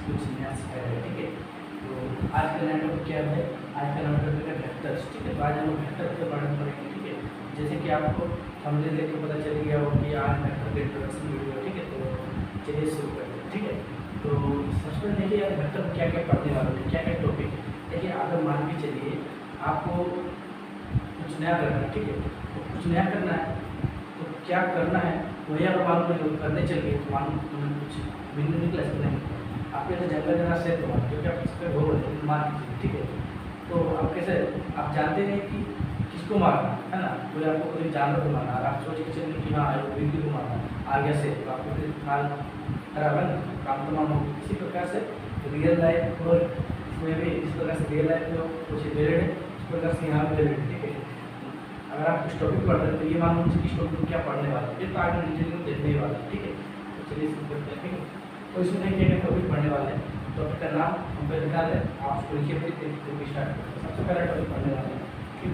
कुछ नया सिखाया है, ठीक है। तो आज का नया टॉपिक क्या है? आज का नया टॉपिक है वेक्टर्स, ठीक है। तो आज हम लोग वेक्टर के बारे में पढ़ेंगे, ठीक है। जैसे कि आपको थंबनेल देख के पता चल गया हो कि आज वेक्टर के इंट्रोडक्शन वीडियो, ठीक है। तो चलिए शुरू करते हैं, ठीक है। तो सबसे पहले देखिए यार वेक्टर क्या क्या पढ़ने वाले हैं, क्या क्या टॉपिक है। देखिए अगर मान के चलिए आपको कुछ नया करना है, ठीक है। तो कुछ नया करना है तो क्या करना है वही अगर मालूम करने चलिए तो मालूम कुछ बिंदु निकला सकते नहीं। आपके जैसे जंगल जना से तो जो कि आप इस पर हो मार कीजिए, ठीक है। तो आप कैसे आप जानते नहीं कि किसको मारना है ना, कोई आपको कोई जानवर को मारना, आप सोच के चलिए कि हाँ बिंदु को मारना आ गया से, तो आपको फिर हाल खराब है ना, काम तमाम होगी। इसी प्रकार से रियल लाइफ और इसमें भी इस प्रकार से रियल लाइफ में कुछ रिलेटेड है, इस प्रकार से यहाँ भी रिलेटेड, ठीक है। अगर आप कुछ टॉपिक पढ़ रहे हैं तो ये मालूम कि इस टॉपिक क्या पढ़ने वाला है, फिर तो आगे डिटेल में देखने ही वाला है, ठीक है। तो चलिए शुरू करते हैं, ठीक है। तो इसमें देखिए क्या टॉपिक पढ़ने वाले हैं, टॉपिक का नाम हम पे लिखा है, आप उसको लिखिए फिर स्टार्ट करते हैं। सबसे पहला टॉपिक पढ़ने वाले हैं, ठीक।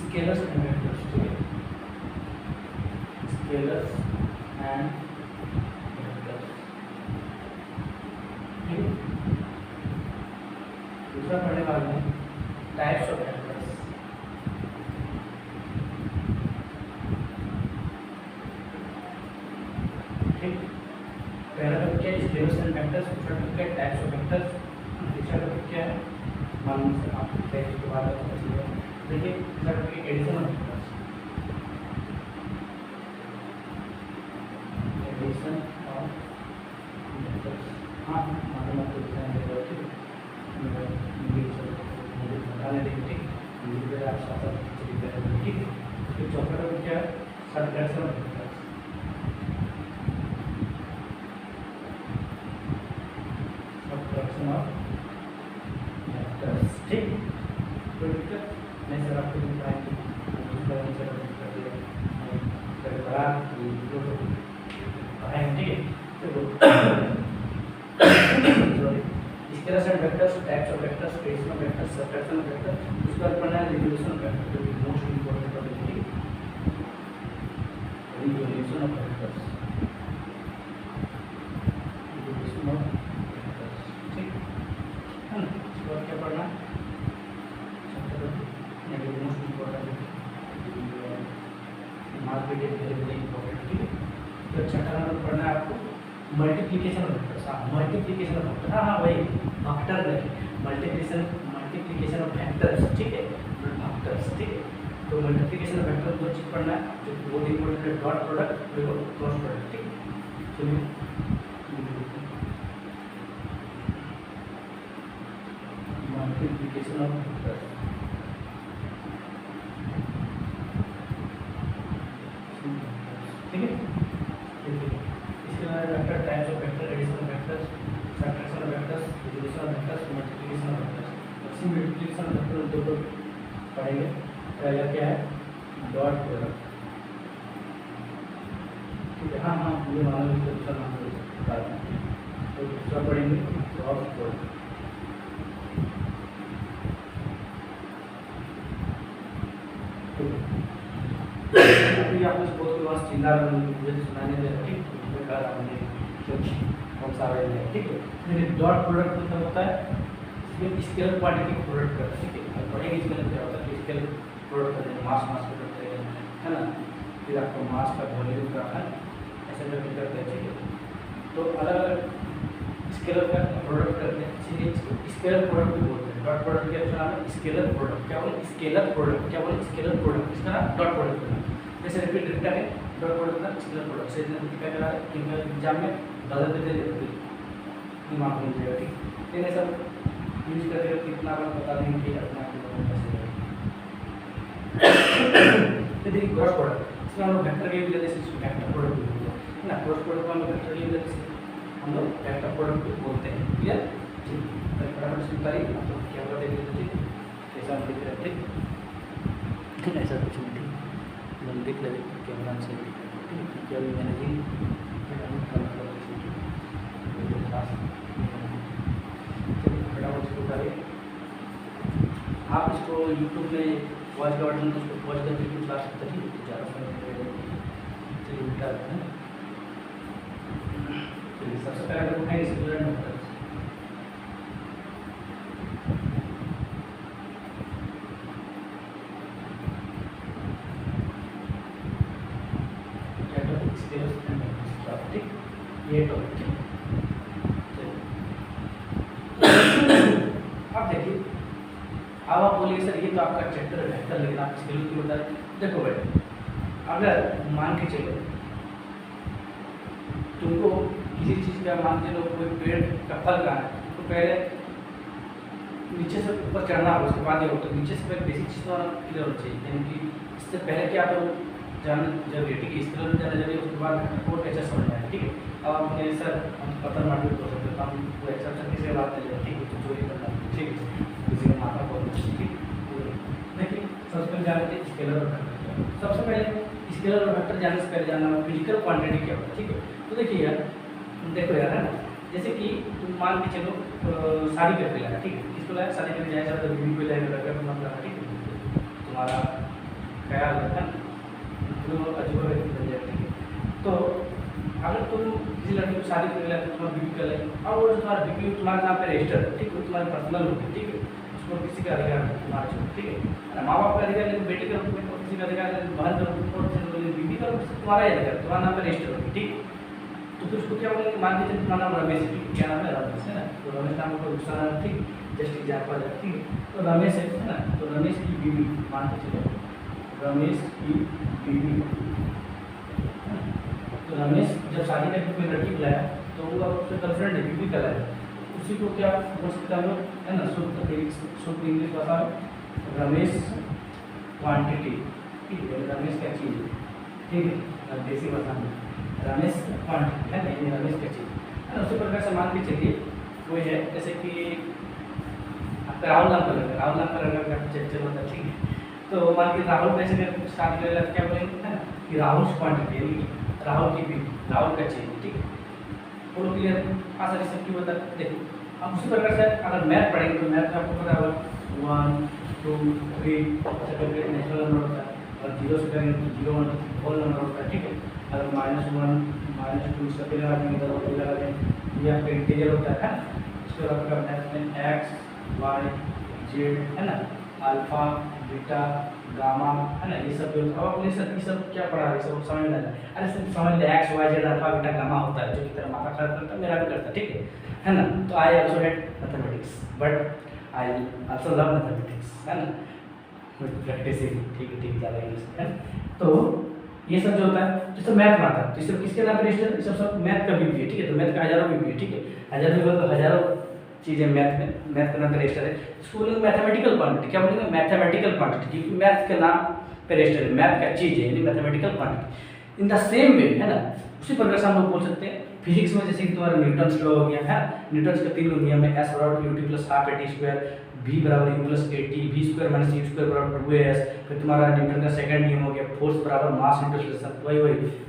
स्केलर्स एंड वेक्टर्स, ठीक है। स्केलर्स एंड वेक्टर्स, ठीक है। दूसरा पढ़ने वाले हैं टाइप्स ऑफ वेक्टर्स, ठीक। पहला टॉपिक क्या है? Scalars and vectors. दूसरा टॉपिक है टाइप्स ऑफ वेक्टर्स। तीसरा टॉपिक क्या है? मालूम से आप टाइप्स के बारे में समझिए। देखिए तीसरा topic addition of vectors, addition of vectors. हाँ मालूम आपको दिखाने देगा, ठीक है। बताने देंगे, ठीक है। आप साथ साथ, ठीक है। फिर चौथा टॉपिक क्या है? Subtraction of vectors, subtraction of vectors, ठीक। कोई दिक्कत नहीं सर, आपको बताएंगे पढ़ाएंगे, ठीक है। Scalars and vectors, types of vectors, addition of vectors, subtraction of vectors. उसके बाद पढ़ना है रिजोल्यूशन ऑफ वेक्टर, जो कि मोस्ट इंपॉर्टेंट टॉपिक है, ठीक है। Resolution of vectors, resolution of vectors, ठीक है ना। उसके बाद क्या पढ़ना है? Most important market is very important, ठीक है। तो छठा नंबर पढ़ना है आपको मल्टीप्लिकेशन ऑफ वेक्टर्स। हाँ मल्टीप्लिकेशन ऑफ वेक्टर, हाँ वही वेक्टर देखिए, मल्टीप्लिकेशन ऑफ वेक्टर्स, ठीक है। वेक्टर्स, ठीक है। तो मल्टीप्लिकेशन ऑफ वेक्टर दो चीज पढ़ना है जो बहुत इंपॉर्टेंट है, डॉट प्रोडक्ट और क्रॉस प्रोडक्ट, ठीक है। चलिए मल्टीप्लिकेशन ऑफ वेक्टर्स, ठीक है। इसके बाद vector, types of vector, addition of vectors, subtraction of vectors, resolution of vectors, multiplication of vectors. इसी मल्टीप्लिकेशन ऑफ वेक्टर दो टॉपिक पढ़ेंगे। पहला क्या है? डॉट प्रोडक्ट, ठीक है। हाँ हाँ मुझे मालूम है, दूसरा नाम बता रहा हूँ। तो दूसरा पढ़ेंगे क्रॉस प्रोडक्ट, अभी आपने बहुत के पास चिल्ला मुझे सुनाने दे, ठीक है। कहा हमने कौन सा है, ठीक है। लेकिन डॉट प्रोडक्ट मतलब होता है इसमें स्केलर क्वांटिटी को प्रोडक्ट करता है, ठीक है। पढ़ेंगे इसमें क्या होता है, स्केलर प्रोडक्ट करते हैं, मास प्रोडक्ट करते हैं, है ना। फिर आपको मास का वॉल्यूम का है ऐसे करके करते हैं, ठीक है। तो अलग अलग स्केलर का प्रोडक्ट करते हैं, इसीलिए स्केलर प्रोडक्ट भी बोलते हैं। डॉट प्रोडक्ट के नाम है स्केलर प्रोडक्ट। क्या बोले? स्केलर प्रोडक्ट, क्या बोले? स्केलर प्रोडक्ट, इसका नाम डॉट प्रोडक्ट है। जैसे रिपीट रिपीट है डॉट प्रोडक्ट का स्केलर प्रोडक्ट से क्या करा है एग्जाम में बदल देते दिमाग में जाएगा, ठीक। फिर ये सब यूज करके कितना बार बता देंगे कि अपना कैसे देखिए क्रॉस प्रोडक्ट, इसमें हम लोग वेक्टर के वजह से वेक्टर प्रोडक्ट भी बोलते हैं ना। क्रॉस प्रोडक्ट को हम लोग वेक्टर की वजह से हम लोग वेक्टर प्रोडक्ट भी बोलते हैं, क्लियर, ठीक। फटाफट सुनता रहिए, आप लोग क्या बता देंगे, ठीक। कैसा हम दिख रहे, ठीक, ऐसा कुछ नहीं, ठीक। हम देख रहे कैमरा से, ठीक। क्या भी मैंने जी फटाफट शुरू करिए। आप इसको यूट्यूब में वॉच का बटन तो उसको वॉच करके भी चला सकते हैं, ज़्यादा समय चलिए उठाते हैं। चलिए सबसे पहले तो उठाएंगे स्टूडेंट वेक्टर। ये टॉपिक अब देखिए, अब आप बोलिए सर ये तो आपका चैप्टर है वेक्टर, लेकिन आप स्केलर क्यों बता रहे? देखो बेटे, अगर मान के चलो तुमको किसी चीज़ का मान के लो कोई पेड़ का फल का है, तो पहले नीचे से ऊपर चढ़ना हो, उसके बाद ये होता है नीचे से पहले बेसिक चीज़ तो क्लियर होना चाहिए, यानी कि इससे पहले क्या तो जानना जरूरी है, ठीक है, स्केलर जाना जरूरी है, उसके बाद कोड कैसे समझना है, ठीक है। अब आप कहें सर हम पत्थर मार कर सकते हैं, हम वो एक्सेप्शन किसी का बात नहीं है, ठीक है, तो चोरी करना, ठीक है, किसी का माथा खोलना, ठीक है। देखिए सबसे पहले जानते हैं स्केलर और वेक्टर। सबसे पहले स्केलर और वेक्टर जानने से पहले जानना फिजिकल क्वांटिटी क्या होता है, ठीक है। तो देखिए यार, देखो यार, है ना, जैसे कि तुम मान के चलो शादी करके लाया, ठीक है, किसको लाया? शादी करके जाए तो बीवी को लाएगा, लड़का को मत लाना, ठीक है, तुम्हारा ख्याल है ना, तो अजूबा व्यक्ति बन जाए, ठीक है। तो अगर तुम किसी लड़की को शादी करके लाए तो तुम्हारा बीवी का लाए, और वो तुम्हारा बीवी तुम्हारे नाम पे रजिस्टर है, ठीक है, तुम्हारी पर्सनल होगी, ठीक है, उसको किसी का अधिकार है तुम्हारे छूट, ठीक है, माँ बाप का अधिकार नहीं, बेटे का रूप में किसी का अधिकार नहीं, बहन का रूप में बीवी का रूप तुम्हारा अधिकार, तुम्हारे नाम पे रजिस्टर होगी, ठीक है। तो फिर उसको क्या बोलेंगे? मान के चलिए तुम्हारा नाम रमेश है, क्या नाम है? रमेश, है ना, तो रमेश नाम का दूसरा नाम, ठीक, जस्ट एग्जाम्पल है, ठीक है, तो रमेश है ना, तो रमेश की बीवी, मान के चलो रमेश की बीवी, तो रमेश जब शादी करके कोई लड़की बुलाया तो वो उससे गर्लफ्रेंड है, बीवी का लाया, उसी को क्या बोल सकते हैं लोग, है ना, शुद्ध इंग्लिश भाषा में रमेश क्वांटिटी, ठीक है, रमेश क्या चीज़ है, ठीक है, देसी भाषा में रमेश क्वांटिटी है ना, ये रमेश क्या चीज़ है ना। उसी प्रकार से मान के चलिए कोई है, जैसे कि आपका राहुल नाम का लड़का, राहुल नाम का लड़का का चल होता है, ठीक है, तो मान के राहुल कैसे शादी करेगा क्या बोलेंगे, है ना, कि राहुल क्वांटिटी, यानी राहुल की बीवी, राहुल का चाहिए, ठीक है, और क्लियर आसानी से क्यों बता। देखो अब उसी प्रकार से अगर मैथ पढ़ेंगे तो मैथ में आपको पता होगा 1 2 3 करके नेचुरल नंबर होता है, और 0 से करेंगे तो 0 1 होल नंबर होता है, ठीक है। अगर -1 -2 सब लगा देंगे तो वो लगा देंगे, ये आपका इंटीजर होता है, इसके बाद आपका मैथ में x y z, है ना, अल्फा बीटा गामा, है ना, ये सब जो अब अपने ये सब क्या पढ़ा है, सब समझ में आ जाए। अरे सब समझ ले, X Y Z alpha beta gamma होता है, जो की तरह माथा खराब करता है, मेरा भी करता है, ठीक है ना। तो I also hate mathematics, but I also love mathematics, है ना, प्रैक्टिसिंग, ठीक है, ज़्यादा इंग्लिश है। तो ये सब जो होता है, जैसे मैथ में आता है, तो ये सब किसके नाम पे रजिस्टर, ये सब मैथ का बीवी है, ठीक है, तो मैथ का हजारों बीवी है, ठीक है, हजारों तो हजारों चीज़ें मैथ का नाम पे रजिस्टर है, इसको बोलेंगे मैथमेटिकल क्वांटिटी, क्या बोलेंगे? मैथमेटिकल क्वांटिटी, क्योंकि मैथ के नाम पे रजिस्टर है, मैथ का चीज़ है, यानी mathematical quantity. In the same way, है ना, उसी प्रकार से हम लोग बोल सकते हैं फिजिक्स में, जैसे कि तुम्हारा न्यूटन्स लॉ हो गया है, न्यूटन्स का 3 नियम है, s बराबर ut plus half at square, v बराबर u plus at, v square minus u square बराबर 2as, फिर तुम्हारा न्यूटन का सेकंड नियम हो गया फोर्स बराबर मास इनटू एक्सेलरेशन, वही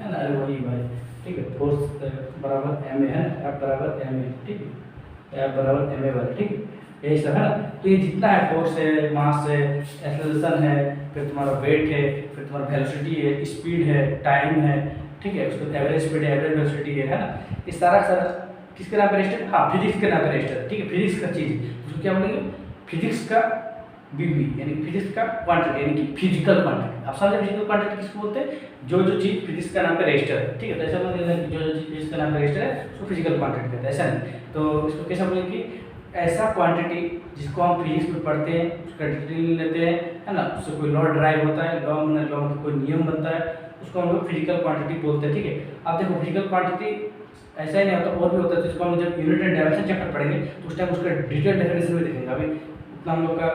है ना, अरे वही भाई, ठीक है, फोर्स बराबर ma है, F बराबर ma, ठीक है, F बराबर ma वाला, ठीक है, यही सब है ना। तो ये जितना है, फोर्स है, मास है, एक्सेलरेशन है, फिर तुम्हारा वेट है, फिर तुम्हारा वेलोसिटी है, स्पीड है, टाइम है, ठीक है, उसको एवरेज स्पीड है, एवरेज वेलोसिटी है ना, ये सारा किसके नाम पे रजिस्टर? हाँ, फिजिक्स के नाम पे रजिस्टर, ठीक है, फिजिक्स का चीज़, उसको क्या बोलेंगे? फिजिक्स का बीवी, यानी फिजिक्स का क्वांटिटी, यानी कि फिजिकल क्वांटिटी। आप समझे फिजिकल क्वांटिटी किसको बोलते हैं? जो चीज़ फिजिक्स का नाम पे रजिस्टर है, ठीक है, तो ऐसा बोल देना कि जो चीज़ फिजिक्स का नाम पे रजिस्टर है उसको फिजिकल क्वांटिटी कहते हैं, ऐसा नहीं। तो इसको कैसा बोलेंगे? ऐसा क्वांटिटी जिसको हम फिजिक्स में पढ़ते हैं, उसका डिटेल लेते हैं, है ना, उससे कोई लॉ ड्राइव होता है, लॉ में कोई नियम बनता है, उसको हम लोग फिजिकल क्वांटिटी बोलते हैं, ठीक है। अब देखो फिजिकल क्वांटिटी ऐसा ही नहीं होता, और भी होता है, तो इसको हम जब यूनिट एंड डायमेंशन चैप्टर पढ़ेंगे तो उस टाइम उसका डिटेल डेफिनेशन भी देखेंगे, अभी उतना हम लोग का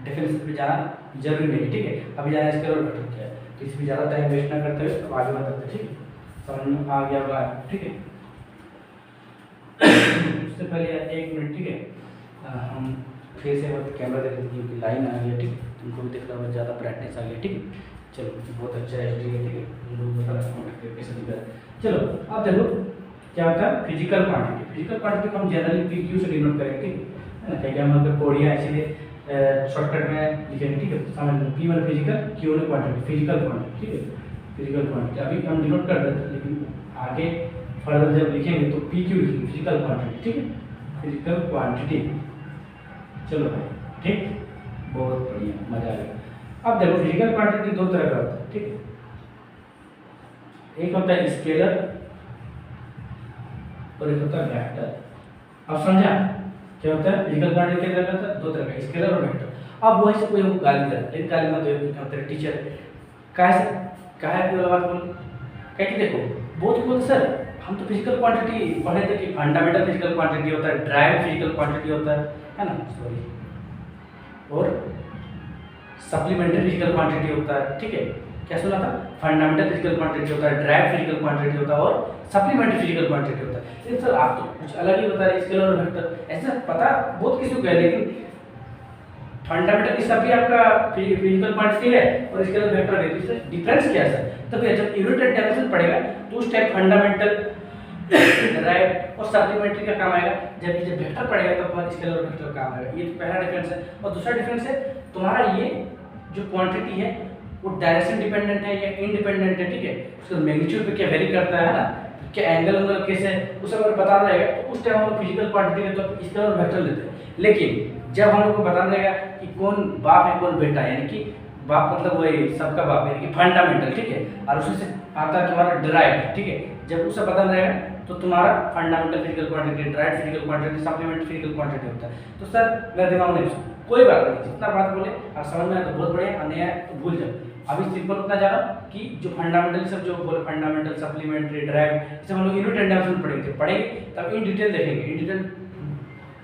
डेफिनेशन पे जाना जरूरी नहीं, ठीक है, अभी जाना इसके और बेटर क्या है, तो इसमें ज़्यादा टाइम वेस्ट ना करते हुए तो आगे बढ़ते, ठीक है, समझ में आ गया होगा, ठीक है। उससे पहले 1 मिनट, ठीक है, हम फिर से कैमरा देख लेते हैं कि लाइन आ गया, ठीक है, तुमको भी दिख रहा होगा, ज़्यादा ब्राइटनेस आ गया, ठीक है, चलो बहुत अच्छा है, ठीक है, चलो अब देखो क्या होता है फिजिकल क्वांटिटी। फिजिकल क्वांटिटी को हम जनरली PQ से डिनोट करेंगे, है ना, क्या हमारे कोडियाँ, इसलिए शॉर्टकट में लिखेंगे, ठीक है। समझ लो P1 physical, Q1 quantity, physical quantity, ठीक है, फिजिकल क्वांटिटी। अभी हम डिनोट कर देते हैं, लेकिन आगे फर्दर जब लिखेंगे तो PQ लिखेंगे, फिजिकल क्वांटिटी, ठीक है, फिजिकल क्वांटिटी। चलो भाई, ठीक, बहुत बढ़िया, मजा आएगा। अब देखो फिजिकल क्वांटिटी दो तरह का होता है, ठीक है। एक होता है स्केलर और एक होता है वेक्टर। अब समझा क्या होता है फिजिकल क्वांटिटी? क्या तरह का होता है? दो तरह का, स्केलर और वेक्टर। अब वही से कोई हमको गाली दे, लेकिन गाली मत दो, क्या होता है टीचर काहे की वाला बात बोल, क्या कि देखो बहुत बोलते सर हम तो फिजिकल क्वांटिटी पढ़े थे कि फंडामेंटल फिजिकल क्वांटिटी होता है, ड्राइव फिजिकल क्वांटिटी होता है ना, सॉरी, और सप्लीमेंट्री फिजिकल क्वांटिटी होता है, ठीक है। क्या सुना था? फंडामेंटल फिजिकल क्वांटिटी होता है, ड्राइव फिजिकल क्वांटिटी होता है और सप्लीमेंट्री फिजिकल क्वांटिटी होता है। लेकिन सर आप तो कुछ अलग ही बता रहे, स्केलर और वेक्टर। ऐसा पता बहुत किसी को है, लेकिन फंडामेंटल सब भी आपका फिजिकल क्वांटिटी है और स्केलर वेक्टर है, इससे डिफरेंस क्या है सर? तो भैया जब यूनिट एंड डायमेंशन पड़ेगा तो उस टाइम फंडामेंटल ड्राइव और सप्लीमेंट्री का काम आएगा, जबकि जब वेक्टर पड़ेगा तो तुम्हारा स्केलर और वेक्टर का काम आएगा। ये तो पहला डिफरेंस है। और दूसरा डिफरेंस है तुम्हारा ये जो क्वांटिटी है वो डायरेक्शन डिपेंडेंट है या इंडिपेंडेंट है, ठीक है। उसका मैग्नीट्यूड पे क्या वेरी करता है ना, क्या एंगल उंगल कैसे है उसे अगर बता रहेगा तो उस टाइम हम लोग फिजिकल क्वांटिटी में तो स्केलर और वेक्टर लेते हैं। लेकिन जब हम लोग को बता रहेगा कि कौन बाप है कौन बेटा है, यानी कि बाप मतलब वही सबका बाप है, यानी कि फंडामेंटल, ठीक है, और उसी से आता है तुम्हारा ड्राइव, ठीक है। जब उसे बता रहेगा तो तुम्हारा fundamental physical quantity, drive physical quantity, supplementary physical quantity होता है। तो सर मेरे दिमाग में कोई बात नहीं, जितना बात बोले और समझ में आया तो बहुत बढ़िया, और नहीं आया तो भूल जाओ। अभी सिंपल उतना जा रहा कि जो फंडामेंटल सब जो बोले फंडामेंटल सप्लीमेंट्री ड्राइव इसे हम लोग यूनिट एंड डायमेंशन पढ़ेंगे तब इन डिटेल देखेंगे, इन डिटेल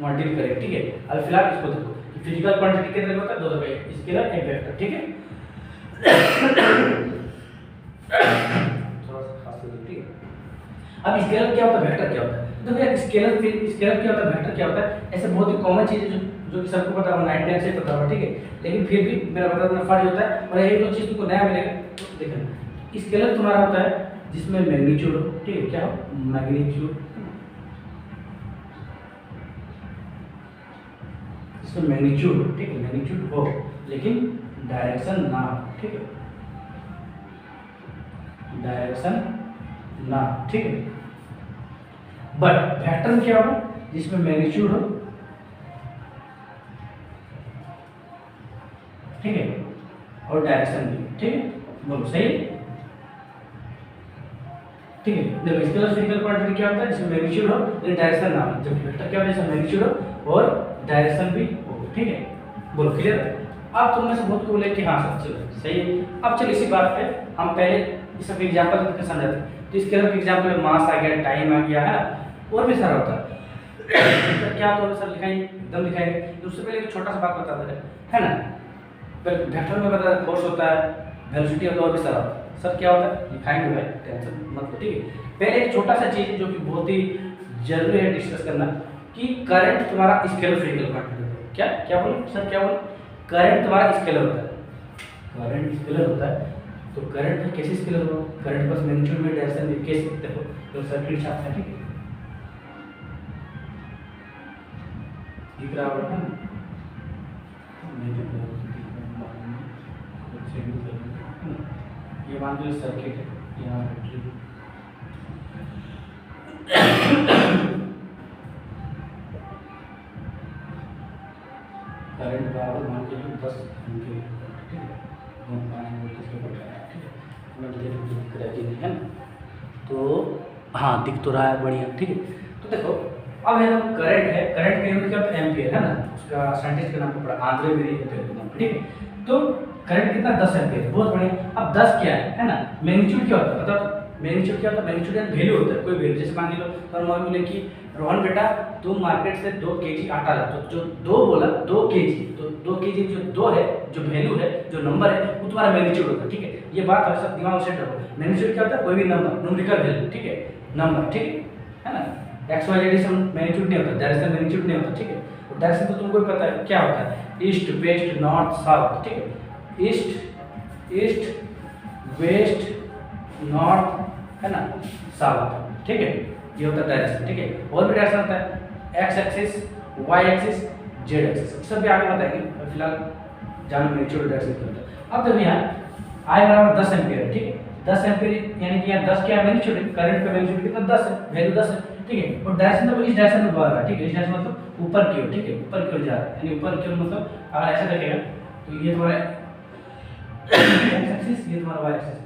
डील करेंगे, ठीक है। अभी फिलहाल इसको देखो कि फिजिकल क्वांटिटी कितने होता है, दो तरह का, स्केलर एक वेक्टर, ठीक है। थोड़ा सा खास हो, ठीक है। अब स्केलर क्या होता है, वेक्टर क्या होता है? तो भैया स्केलर क्या होता है, वेक्टर क्या होता है? ऐसे बहुत ही कॉमन चीज है जो कि सबको पता होगा, 9 10 से पता होगा, ठीक है। लेकिन फिर भी मेरा बताना फर्ज होता है, और एक दो चीज तुमको नया मिलेगा। तो देखना स्केलर तुम्हारा होता है जिसमें मैग्नीट्यूड हो, ठीक है, क्या हो, मैग्नीट्यूड, इसमें मैग्नीट्यूड हो, ठीक है, मैग्नीट्यूड हो लेकिन डायरेक्शन ना हो, ठीक है, डायरेक्शन ना, ठीक है। बट वेक्टर क्या होगा? जिसमें मैग्नीट्यूड हो, ठीक है, और डायरेक्शन भी, ठीक है, बोलो सही है, ठीक है। देखो स्केलर फिजिकल क्वांटिटी क्या होता है? जिसमें मैग्नीट्यूड हो लेकिन डायरेक्शन ना हो, जबकि वेक्टर क्या होता है? जिसमें मैग्नीट्यूड हो और डायरेक्शन भी हो, ठीक है, बोलो क्लियर। अब तुम में से बहुत को बोले कि हाँ सर चलो सही है। अब चलो इसी बात पे हम पहले इस सब एग्जांपल देकर समझाते हैं। तो स्केलर के एग्जांपल में मास आ गया, टाइम आ गया, है ना, और भी सारा होता है। तो क्या तो सर लिखाएंगे, एकदम लिखाएंगे। उससे पहले एक छोटा सा बात बता दे, है ना, वेक्टर में बता फोर्स होता है, वेलोसिटी होता है, और भी सारा होता है। सर क्या होता है लिखाएंगे भाई, टेंशन मत लो, ठीक है। पहले एक छोटा सा चीज जो कि बहुत ही जरूरी है डिस्कस करना कि करंट तुम्हारा स्केलर फिजिकल क्वांटिटी होता है। क्या क्या बोले सर, क्या बोले? करंट तुम्हारा स्केलर होता है, करंट स्केलर होता है। तो करंट में कैसे स्केलर हो? करंट बस मैग्नीट्यूड में डायरेक्शन में कैसे देखो, तो सर्किट छापते हैं, ठीक है, दिख रहा होगा ना, ये मान लो सर्किट है, यहाँ बैटरी, करंट बराबर मान के 10 एम्पीयर, ठीक है, हम पानी वोल्टेज के ऊपर है, ठीक है, मैं दिख रहा है ना, तो हाँ दिख तो रहा है, बढ़िया, ठीक है। तो देखो अब है ना करंट है, करंट का यूनिट क्या होता है? एम्पीयर, है ना, उसका साइंटिस्ट का नाम पड़ा आंद्रे मेरी, ठीक है। तो करंट कितना? 10 एम्पीयर, बहुत बढ़िया। अब 10 क्या है ना, मैग्नीट्यूड क्या होता है? मतलब मैग्नीट्यूड क्या होता है? मैग्नीट्यूड यानी वैल्यू होता है, कोई वैल्यू। जैसे मान लो और मम्मी बोले कि रोहन बेटा तुम मार्केट से 2 केजी आटा ला, तो जो 2 बोला 2 केजी, तो 2 केजी जो 2 है, जो वैल्यू है, जो नंबर है, वो तुम्हारा मैग्नीट्यूड होता है, ठीक है। ये बात हमेशा दिमाग में सेट रखो। मैग्नीट्यूड क्या होता है? कोई भी नंबर, न्यूमेरिकल वैल्यू, ठीक है, नंबर, ठीक है ना। एक्स वाई जेड से मैग्नीट्यूड नहीं होता, डायरेक्शन मैग्नीट्यूड नहीं होता, ठीक है। और डायरेक्शन तो तुमको भी पता है क्या होता है, ईस्ट वेस्ट नॉर्थ साउथ, ठीक है, ईस्ट वेस्ट नॉर्थ, है ना, साउथ, ठीक है, ये होता है डायरेक्शन, ठीक है। और भी डायरेक्शन होता है, X axis, Y axis, Z axis, सब भी आगे बताएंगे, फिलहाल जानो मैग्नीट्यूड डायरेक्शन। अब देखो यहाँ I बराबर 10 एम्पीयर है, ठीक है, 10 एम्पीयर यानी कि यहाँ 10 क्या मैग्नीट्यूड है, करंट का मैग्नीट्यूड कितना 10 है, वैल्यू 10 है, ठीक है, और डायरेक्शन तो इस डायरेक्शन में बह रहा है, ठीक है, इस डायरेक्शन मतलब ऊपर की ओर, ठीक है, ऊपर की ओर जा रहा है, यानी ऊपर की ओर मतलब अगर ऐसा देखेगा तो ये तुम्हारा x एक्सिस, ये तुम्हारा y एक्सिस।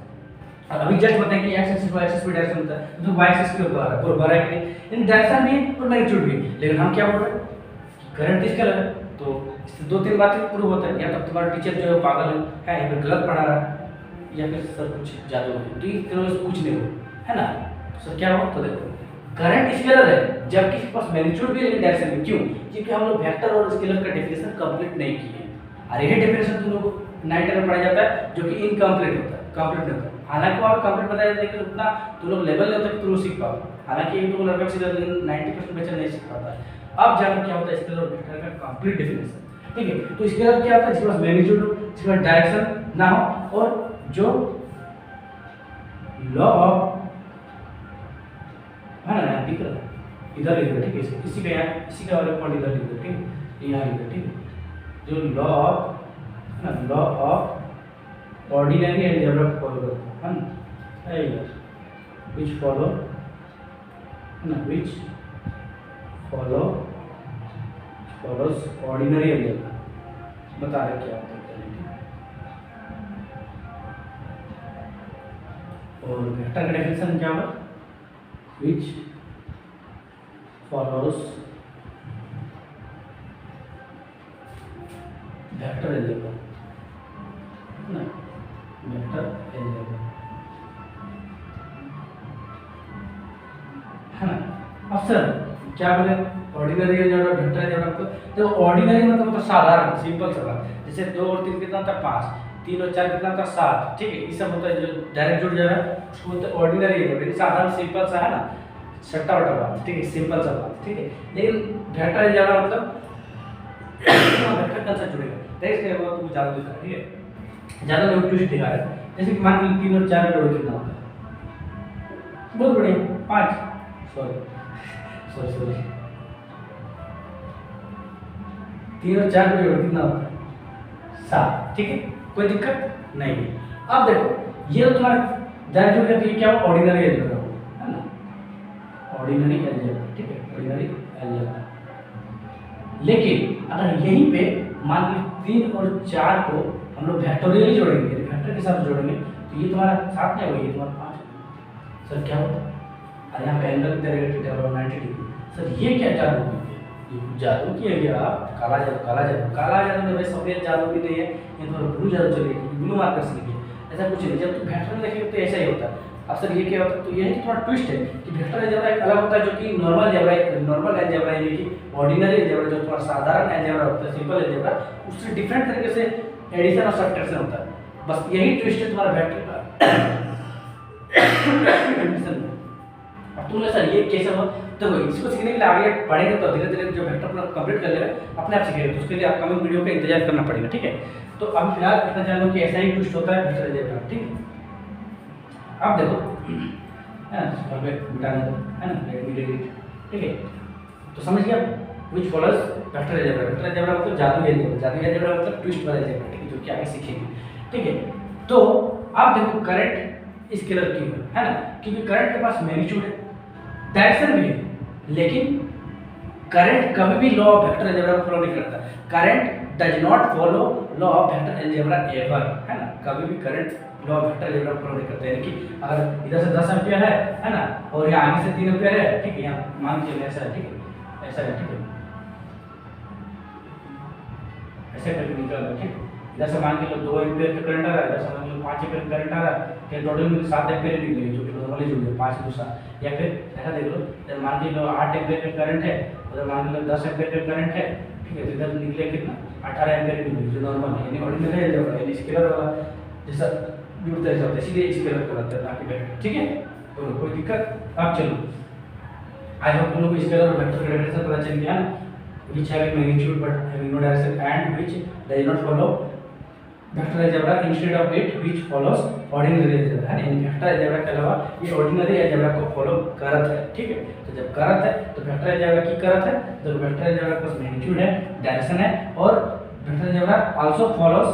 अब अभी जस्ट बताएं कि x एक्सिस y एक्सिस पे डायरेक्शन होता है, तो y एक्सिस की ओर बह रहा है, और बह रहा है कि नहीं, इन डायरेक्शन भी और मैग्नीट्यूड भी, लेकिन हम क्या बोल रहे हैं कि करंट इसका अलग है, तो इससे दो तीन बातें प्रूव होता है, या तो तुम्हारा टीचर जो है पागल है या फिर गलत पढ़ा रहा है, या फिर सर कुछ जादू है, तो ये तीनों से कुछ नहीं हो, है ना, सर क्या हो, तो देखो करंट स्केलर है जबकि इसके पास मैग्नीट्यूड भी है लेकिन डायरेक्शन भी, क्यों, क्योंकि हम लोग वेक्टर और स्केलर का डेफिनेशन कंप्लीट नहीं किए हैं, और यही डेफिनेशन तुम लोग को 9th में पढ़ाया जाता है जो कि इनकम्प्लीट होता है, कंप्लीट नहीं होता, हालांकि वहाँ कंप्लीट बताया जाता है लेकिन उतना तुम लोग लेवल नहीं होता कि तुम लोग सीख पाओ, हालांकि एक तो लगभग सीधा 90% बच्चा नहीं सीख पाता है। अब जानो क्या होता है स्केलर और वेक्टर का कंप्लीट डेफिनेशन, ठीक है, तो स्केलर क्या होता है जिसके पास मैग्नीट्यूड, जिसके पास डायरेक्शन ना हो, और जो लॉ ऑफ, है ना, यहाँ दिख रहा है, इधर लिख दो, ठीक है, इसी का यहाँ, इसी का वाला पॉइंट इधर लिख दो, ठीक है, यहाँ लिख दो, ठीक है, जो लॉ ऑफ, है ना, law of ordinary algebra follow करता है ना, विच फॉलो, है ना, विच फॉलोस ऑर्डिनरी अलजेब्रा, बता रहे क्या होता है, और वेक्टर का डेफिनेशन क्या होगा, which follows vector algebra, ना वेक्टर अलजेब्रा, है ना। अब सर क्या बोले ऑर्डिनरी अलजेब्रा, वेक्टर अलजेब्रा, तो देखो ऑर्डिनरी मतलब साधारण सिंपल सा बात, जैसे 2 और 3 कितना था 5, 3 और 4 कितना था 7, ठीक है, ये सब होता है जो डायरेक्ट जुड़ जा रहा है उसको बोलते हैं ऑर्डिनरी अलजेब्रा, साधारण सिंपल सा, है ना, सट्टा वट्टा बात, ठीक है, सिंपल सा बात, ठीक है, लेकिन वेक्टर अलजेब्रा मतलब वेक्टर कंसेप्ट जुड़ेगा, देखिए क्या हुआ तुम ज्यादा दिखा, ठीक है, ज्यादा लोग ट्विस्ट दिखा रहे हैं, जैसे कि मान लीजिए 3 और 4 का जोड़ कितना होता है, बहुत बढ़िया 5, सॉरी 3 और 4 का जोड़ कितना होता है 7, ठीक है, कोई दिक्कत नहीं है। अब देखो ये तो तुम्हारा डायरेक्ट जुड़ गया, तो ये क्या हो ऑर्डिनरी अलजेब्रा, है ना, ऑर्डिनरी अलजेब्रा, ठीक है, ऑर्डिनरी अलजेब्रा, लेकिन अगर यहीं पे मान लीजिए 3 और 4 को हम लोग वेक्टोरियली जोड़ेंगे, वेक्टर के साथ जोड़ेंगे, तो ये तुम्हारा 7 नहीं होगा, ये तुम्हारा 5, सर क्या होता है, और यहाँ पे एंगल कितना रहेगा, थीटा 90 डिग्री, सर ये क्या जादू है, ये जादू किया गया, काला जादू में सफेद जादू भी नहीं है, ये तो ब्लू जादू चलेगी, ब्लू मार्कर से लिखिए, ऐसा कुछ नहीं, जब तुम वेक्टर में देखेंगे तो ऐसा ही होता है। अब सर ये क्या होता है, तो यही थोड़ा ट्विस्ट है कि वेक्टर अलजेब्रा एक अलग होता है जो कि नॉर्मल अलजेब्रा यानी कि ऑर्डिनरी अलजेब्रा जो थोड़ा साधारण अलजेब्रा होता है, सिंपल अलजेब्रा, उससे डिफरेंट तरीके से एडिशन और सब्ट्रैक्शन होता है, बस यही ट्विस्ट है तुम्हारा वेक्टर का एडिशन में। अब तुमने सर ये कैसे हुआ, तो इसको सीखने के लिए आगे पढ़ेंगे तो धीरे धीरे जो वेक्टर पूरा कंप्लीट कर लेगा अपने आप सीखेगा, तो उसके लिए अपकमिंग वीडियो का इंतजार करना पड़ेगा, ठीक है, तो अब फिलहाल इतना जान लो कि ऐसा ही ट्विस्ट होता है वेक्टर अलजेब्रा, ठीक है। अब देखो है ना, है ना, ठीक है, तो समझ गया विच follows vector algebra, vector algebra मतलब जादुई अलजेब्रा मतलब ट्विस्ट वाला अलजेब्रा, ठीक है, जो कि आगे सीखेंगे, ठीक है। तो अब देखो करंट स्केलर क्यों है ना, क्योंकि करंट के पास मैग्नीट्यूड है, डायरेक्शन भी है, लेकिन करंट कभी भी लॉ ऑफ वेक्टर अलजेब्रा को फॉलो नहीं करता, current does not follow law of vector algebra ever, है ना, कभी भी current law of vector algebra को फॉलो नहीं करते, यानी कि अगर इधर से 10 एम्पीयर है ना, और यहाँ आगे से 3 एम्पीयर है, ठीक है, यहाँ मान लीजिए ऐसा है, ठीक है, ऐसा है, ठीक है, ऐसे करके निकल रहा है, ठीक है, इधर से मान के लो 2 एम्पीयर का करंट आ रहा है, इधर से मान लो 5 एम्पीयर करंट आ रहा है, तो टोटल में 7 एम्पीयर निकलेगी जो कि नॉर्मली जुड़ गए 5 2 7, या फिर ऐसा देख लो, इधर मान के लो 8 एम्पीयर का करंट है, उधर मान लो 10 एम्पीयर का करंट है, ठीक है, तो इधर निकले कितना 18 एम्पीयर निकले जो नॉर्मल है, यानी ऑर्डिनरी अलजेब्रा यानी स्केलर वाला जैसा जुड़ता है होता है, इसीलिए स्केलर कहलाता है ना कि वेक्टर, ठीक है, तो कोई दिक्कत। अब चलो आई होप तुम लोग को स्केलर और वेक्टर का डेफिनेशन पता चल गया ना, which having magnitude but having no direction and which does not follow vector algebra instead of it which follows ordinary algebra है। यानी वेक्टर अलजेब्रा के अलावा ये ऑर्डिनरी अलजेब्रा को फॉलो करत है, ठीक है। तो जब करत है तो वेक्टर अलजेब्रा की करत है, तो वेक्टर अलजेब्रा के पास मैग्नीट्यूड है, डायरेक्शन है, और vector algebra also follows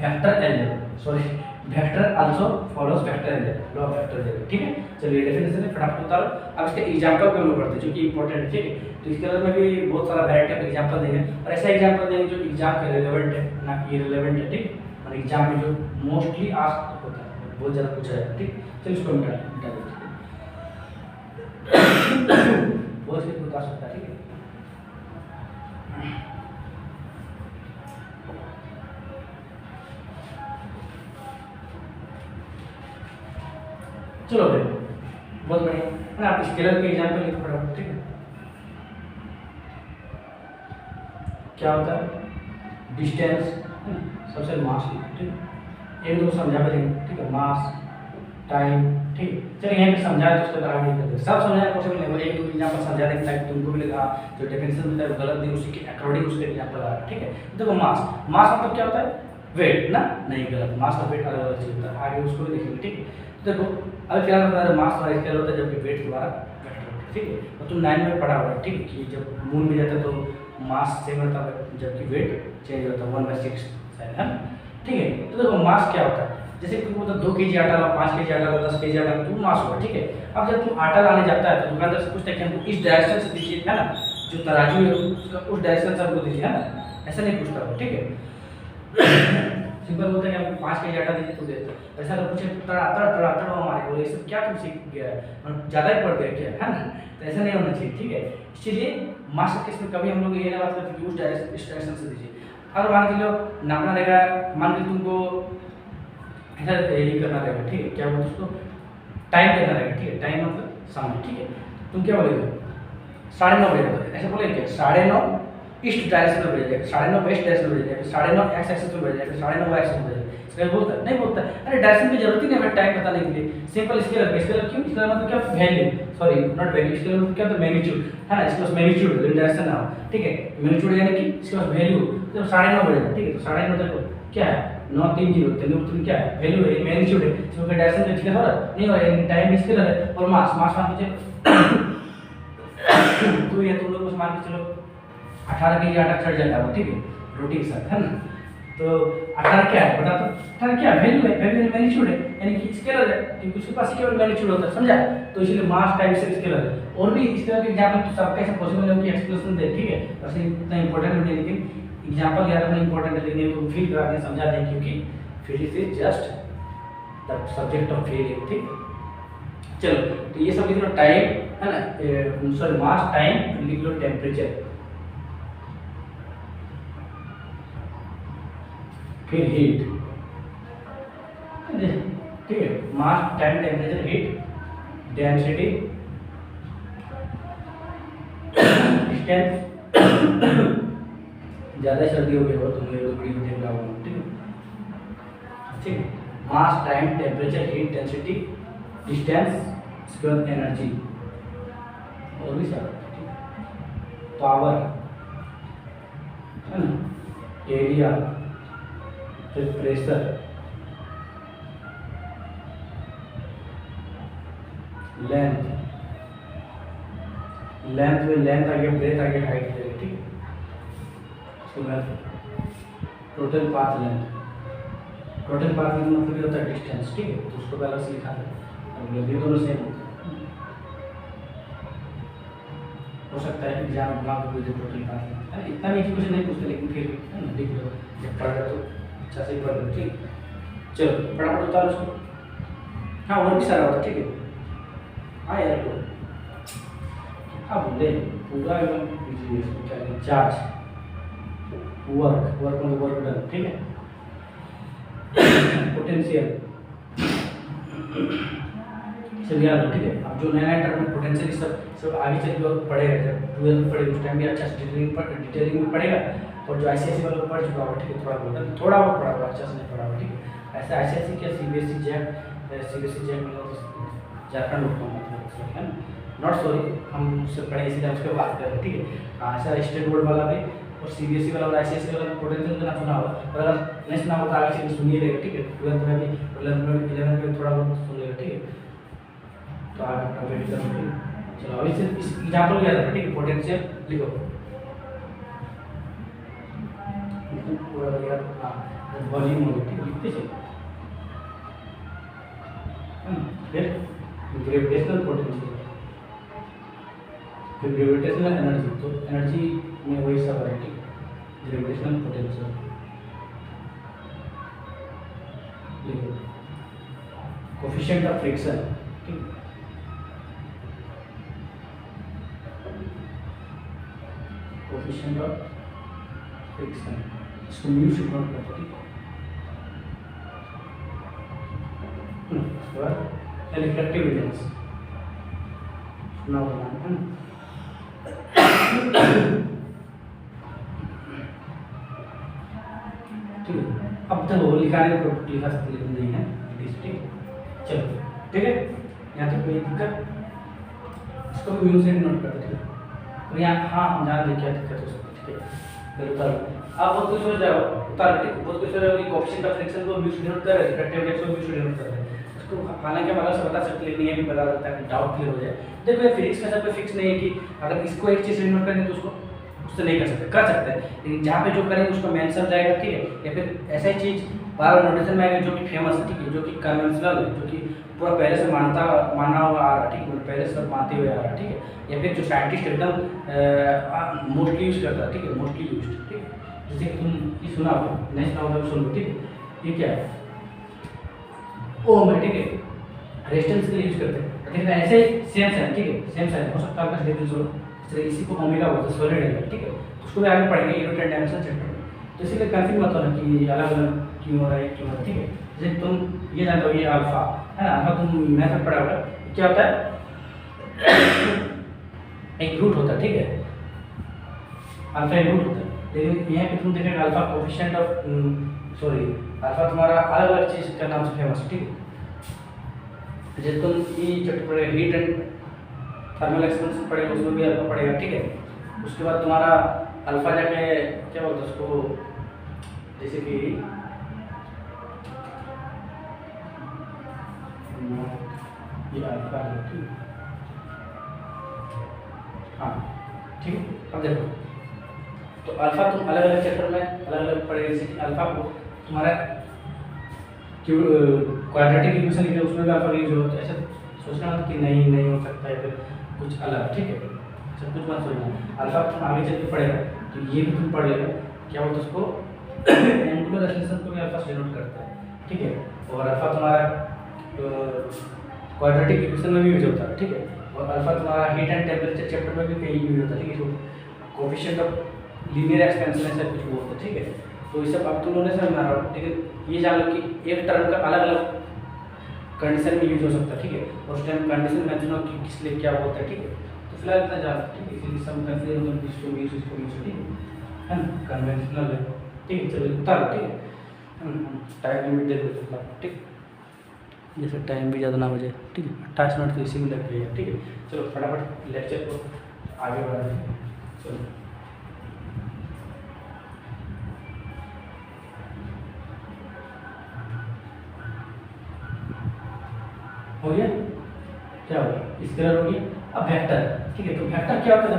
vector algebra, sorry vector also follows vector algebra, law of vector algebra, ठीक है। चलिए डेफिनेशन है फटाफट उतारो। अब इसके एग्जांपल पे हम लोग पढ़ते हैं जो कि इंपॉर्टेंट है, ठीक है। तो इसके अंदर में भी बहुत सारा वैरायटी ऑफ एग्जांपल देंगे, और ऐसा एग्जांपल देंगे जो एग्जाम के रिलेवेंट है, ना कि इररिलेवेंट है, ठीक। और एग्जाम में जो मोस्टली आस्क्ड होता है, बहुत ज़्यादा पूछा जाता है, ठीक। चलिए इसको मिटा देते हैं, बहुत से बता सकता है, ठीक है। चलो भाई बहुत बढ़िया है। आप स्केलर के एग्जांपल लिख पड़ा, ठीक है। क्या होता है डिस्टेंस, है ना, सबसे मास, ठीक है। एक दो समझा देंगे, ठीक है, मास टाइम, ठीक है। चलिए यहाँ पे समझाए तो उसके बाद आगे नहीं करते, सब समझाया पॉसिबल नहीं होगा, एक दो एग्जांपल समझा देंगे ताकि तुमको भी लगा जो डेफिनेशन मिलता है गलत नहीं, उसी के अकॉर्डिंग उसके एग्जांपल आ रहा है, ठीक है। देखो मास, मास मतलब क्या होता है वेट ना, नहीं गलत, मास और वेट अलग अलग चीज होता है, आगे उसको भी देखेंगे, ठीक है। तो देखो अभी फिलहाल बता रहे मास और स्केल होता है जबकि वेट तुम्हारा वेक्टर होता है, ठीक है। और तुम 9 में पढ़ा हुआ है, ठीक है, कि जब मून में जाता है तो मास सेम रहता है जबकि वेट चेंज होता है 1/6 शायद, है ना, ठीक है। तो देखो मास क्या होता है, जैसे कि तुमको 2 केजी आटा ला, 5 केजी आटा ला, 10 केजी आटा ला, तो मास होगा, ठीक है। अब जब तुम आटा लाने जाता है तो दुकानदार से पूछता है कि हमको इस डायरेक्शन से दीजिए, है ना, जो तराजू है उसका उस डायरेक्शन से हमको दीजिए, है ना, ऐसा नहीं पूछता हो, ठीक है। सिंपल बोलते हैं कि हमको 5 केजी आटा दीजिए तो देते हैं, ऐसा तो पूछे तड़ातड़ हमारे बोले ये सब क्या तुम सीख गया है, ज़्यादा ही पढ़ गए क्या, है ना, तो ऐसा नहीं होना चाहिए, ठीक है। इसलिए मास के केस में कभी हम लोग ये ना बात करते कि उस डायरेक्शन इस डायरेक्शन से दीजिए। अब मान के लो नापना रहेगा, मान के तुमको इधर ये करना रहेगा, ठीक है, क्या बोलते उसको टाइम देना रहेगा, ठीक है, टाइम मतलब समय, ठीक है। तुम क्या बोलेगा 9:30 बजे, ऐसा बोलेगा क्या 9:30 ईस्ट डायरेक्शन में बढ़ जाएगा, 9:30 वेस्ट डायरेक्शन में बढ़ जाएगा, 9:30 एक्स एक्सिस में बढ़ जाएगा, 9:30 वाई एक्सिस में बढ़ जाएगा, इसका बोलता है नहीं बोलता है। अरे डायरेक्शन की जरूरत ही नहीं है टाइम बताने के लिए, सिंपल स्केलर स्केलर क्यों, इसका मतलब क्या वैल्यू, सॉरी नॉट वैल्यू, इसका मतलब क्या होता है मैग्नीट्यूड, है ना, इसके पास मैग्नीट्यूड डायरेक्शन ना हो, ठीक है, मैग्नीट्यूड यानी कि इसके पास वैल्यू, तो 9:30 बढ़ेगा, ठीक है। तो 9:30 देखो क्या है 930 3 क्या है वैल्यू है, मैग्नीट्यूड है, इसमें कोई डायरेक्शन में ठीक है नहीं हो रहा है, टाइम स्केलर है, और मास मास मान के चलो तो ये तुम लोग उस मान के चलो 18 केजी आटा चढ़ जाता है, ठीक है, रोटी के साथ, है ना। तो 18 क्या है बता, तो 18 क्या वैल्यू है, वैल्यू मैग्नीट्यूड है, यानी कि स्केलर है, क्योंकि उसके पास ही केवल मैग्नीट्यूड होता है, समझा। तो इसलिए मास टाइम से स्केलर है, और भी इस तरह के एग्जांपल तो सबका ऐसा पॉसिबल है कि एक्सप्रेशन दे, ठीक है, वैसे इतना इंपॉर्टेंट नहीं, लेकिन एग्जांपल याद रखना इंपॉर्टेंट है, लेकिन तुम फील करा दें समझा दें, क्योंकि physics is just the subject of feeling, ठीक। चलो तो ये सब लिख लो, टाइम है ना, सॉरी मास टाइम लिख लो, टेम्परेचर, फिर हीट, ठीक है, मास time temperature heat density distance, ज़्यादा सर्दी हो गई हो तो मेरे बड़ी बड़ी प्रॉब्लम, ठीक है, ठीक है। मास time temperature heat density distance, इसके बाद एनर्जी और भी सारा, पावर, है ना, एरिया, फिर प्रेशर, लेंथ, लेंथ में लेंथ आगे, ब्रेथ आगे, हाइट आगे, ठीक है। उसके बाद total path length, total path length मतलब ये होता है डिस्टेंस, ठीक है, तो उसको पहले से लिखा था, अब ये दोनों सेम होते हैं। हो सकता है एग्जाम में आपको कोई टोटल पाथ लेंथ, अरे इतना भी कुछ नहीं पूछते, लेकिन फिर भी है ना, देख लो जब पढ़ रहे तो अच्छा से पढ़ लो, ठीक। चलो फटाफट उतारो उसको, हाँ और भी सारा होता, ठीक है। हाँ यार लो हाँ बोले पूरा एकदम क्या चार्ज, वर्क वर्क में वर्क डन, ठीक है। पोटेंशियल सब याद हो, ठीक है। अब जो नया नया टर्म पोटेंशियल सब आगे चल के पढ़ेगा, जब 12th में पढ़ेगा उस टाइम भी अच्छा से डिटेलिंग में पढ़ेगा, और जो ICSE वालों पढ़ चुका होगा, ठीक है, थोड़ा बहुत पढ़ा हुआ अच्छा से नहीं पढ़ा हुआ, ठीक है। ऐसा ICSE क्या CBSE जैक में झारखंड मतलब है ना, नॉट सॉरी हम उससे पढ़े इसलिए उसके बात कर रहे हैं, ठीक है। ऐसा स्टेट बोर्ड वाला भी और सीबीएसई वाला और आईसीएसई वाला पोटेंशियल का नाम सुना होगा, और अगर नहीं सुना होगा तो आगे से सुनिए लेगा, ठीक है। 12th में भी 11th में थोड़ा बहुत सुन लेगा, ठीक है। तो आगे अपना वेट करो, चलो अभी से इस एग्जाम्पल याद रखो, ठीक है। पोटेंशियल लिखो पूरा यार, हाँ वॉल्यूम हो गया, ठीक है, लिखते चलो। फिर ग्रेविटेशनल पोटेंशियल, फिर ग्रेविटेशनल एनर्जी, तो एनर्जी में वही सब है, ठीक है। ग्रेविटेशनल पोटेंशियल लिखो, कोफिशिएंट ऑफ फ्रिक्शन, ठीक, कोफिशिएंट ऑफ फ्रिक्शन, इसको म्यू से नोट करते, ठीक है। उसके बाद रिफ्रैक्टिव इंडेक्स सुना होगा है ना। ठीक है, अब तक वो लिखाने को लिखा सकते लेकिन नहीं है, ठीक है। चलो ठीक है, यहाँ तक कोई दिक्कत, इसको भी म्यू से नोट करते, ठीक है। और यहाँ हाँ हम जान दें क्या दिक्कत हो सकती है, ठीक है। फिर उतारो, आप बहुत कुछ हो जाओ उतार, ठीक, बहुत कुछ हो जाओ। कोएफिशिएंट ऑफ फ्रिक्शन को म्यू से डिनोट कर रहे हैं, रिफ्रैक्टिव इंडेक्स को म्यू से डिनोट कर रहे हैं। इसको हालांकि हम अलग से बता सकते लेकिन ये भी बता सकता है कि डाउट क्लियर हो जाए। देखो ये फिजिक्स में सब पे फिक्स नहीं है कि अगर इसको एक चीज़ से डिनोट करें तो उसको उससे नहीं कर सकते हैं, लेकिन जहाँ पे जो करेंगे उसको मेंशन जाएगा, ठीक है। या फिर ऐसा ही चीज़ बार नोटेशन में आएगा जो कि फेमस है, ठीक है, जो कि कन्वेंशनल है, जो कि पूरा पहले से माना हुआ आ रहा है, ठीक है, पहले से मानते हुए आ रहा है, ठीक है। या फिर जो साइंटिस्ट एकदम मोस्टली यूज करता है, ठीक है, मोस्टली यूज, ठीक है। जैसे कि तुम ये सुना होगा, नहीं सुना होगा सुन लो, ठीक है। ये क्या है, ओम है, ठीक है, रेजिस्टेंस के लिए यूज करते हैं, लेकिन ऐसे सेम साइन, ठीक है, सेम साइन हो सकता है आपका डिफरेंस हो, इसी को ओमेगा बोलते हैं, सॉलिड एंगल, ठीक है। उसको भी आगे पढ़ेंगे यूनिट डायमेंशन चैप्टर में, तो इसीलिए कंफ्यूज मत होना कि अलग अलग क्यों हो रहा है, क्यों हो रहा है, ठीक है। जैसे तुम ये जानते हो ये अल्फा है ना, अल्फा तुम मैथ में पढ़ा होगा, क्या होता है एक रूट होता है, ठीक है, अल्फा एक रूट होता है। लेकिन यहाँ पे तुम देखेगा alpha coefficient of sorry alpha तुम्हारा अलग अलग चीज़ का नाम से फेमस है, ठीक है। जैसे तुम ये चैप्टर पढ़ेगा हीट एंड थर्मल एक्सपेंशन पढ़ेगा, उसमें भी अल्फा पढ़ेगा, ठीक है। उसके बाद तुम्हारा अल्फा जाके क्या बोलते हैं उसको, जैसे कि ये अल्फा है, ठीक, हाँ ठीक है। अब देखो तो अल्फा तुम अलग अलग चैप्टर में अलग अलग पढ़ेगा, जैसे कि अल्फा को तुम्हारा क्वाड्रेटिक इक्वेशन लिखे उसमें भी अल्फा यूज होता है, ऐसा सोचना मत कि नहीं हो सकता है फिर कुछ अलग, ठीक है, सब कुछ मत सोचना। अल्फा तुम आगे चल के पढ़ेगा तो ये भी तुम पढ़ लेगा, क्या बोलते हैं उसको एंगुलर एक्सेलरेशन को भी अल्फा से डिनोट करता है, ठीक है। और अल्फा तुम्हारा क्वाड्रेटिक इक्वेशन में भी यूज होता है, ठीक है। और अल्फा तुम्हारा हीट एंड टेम्परेचर चैप्टर में भी कहीं यूज होता है, ठीक है। कोएफिशिएंट ऑफ लीनियर एक्सपेंशन ऐसा कुछ बोलते हैं, ठीक है। तो ये सब अब तुम लोगों ने समझ रहा हो, लेकिन ये जान लो कि एक टर्म का अलग अलग कंडीशन में यूज हो सकता है, ठीक है। और उस टाइम कंडीशन मेंशन हो कि किस लिए क्या बोलता है, ठीक है। तो फिलहाल इतना जान, ठीक है, इसलिए सब कंसीडर मतलब इसको यूज, ठीक है ना, कन्वेंशनल है, ठीक है। चलो उतारो, ठीक है, टाइम लिमिट दे दो, ठीक, जैसे टाइम भी ज़्यादा ना हो जाए, ठीक है। 28 मिनट तो इसी में लग जाएगा, ठीक है। चलो फटाफट लेक्चर को आगे बढ़ाते हैं, चलो। हो गया, क्या हो गया, स्केलर हो गया। अब वेक्टर, ठीक है, तो वेक्टर क्या होता है,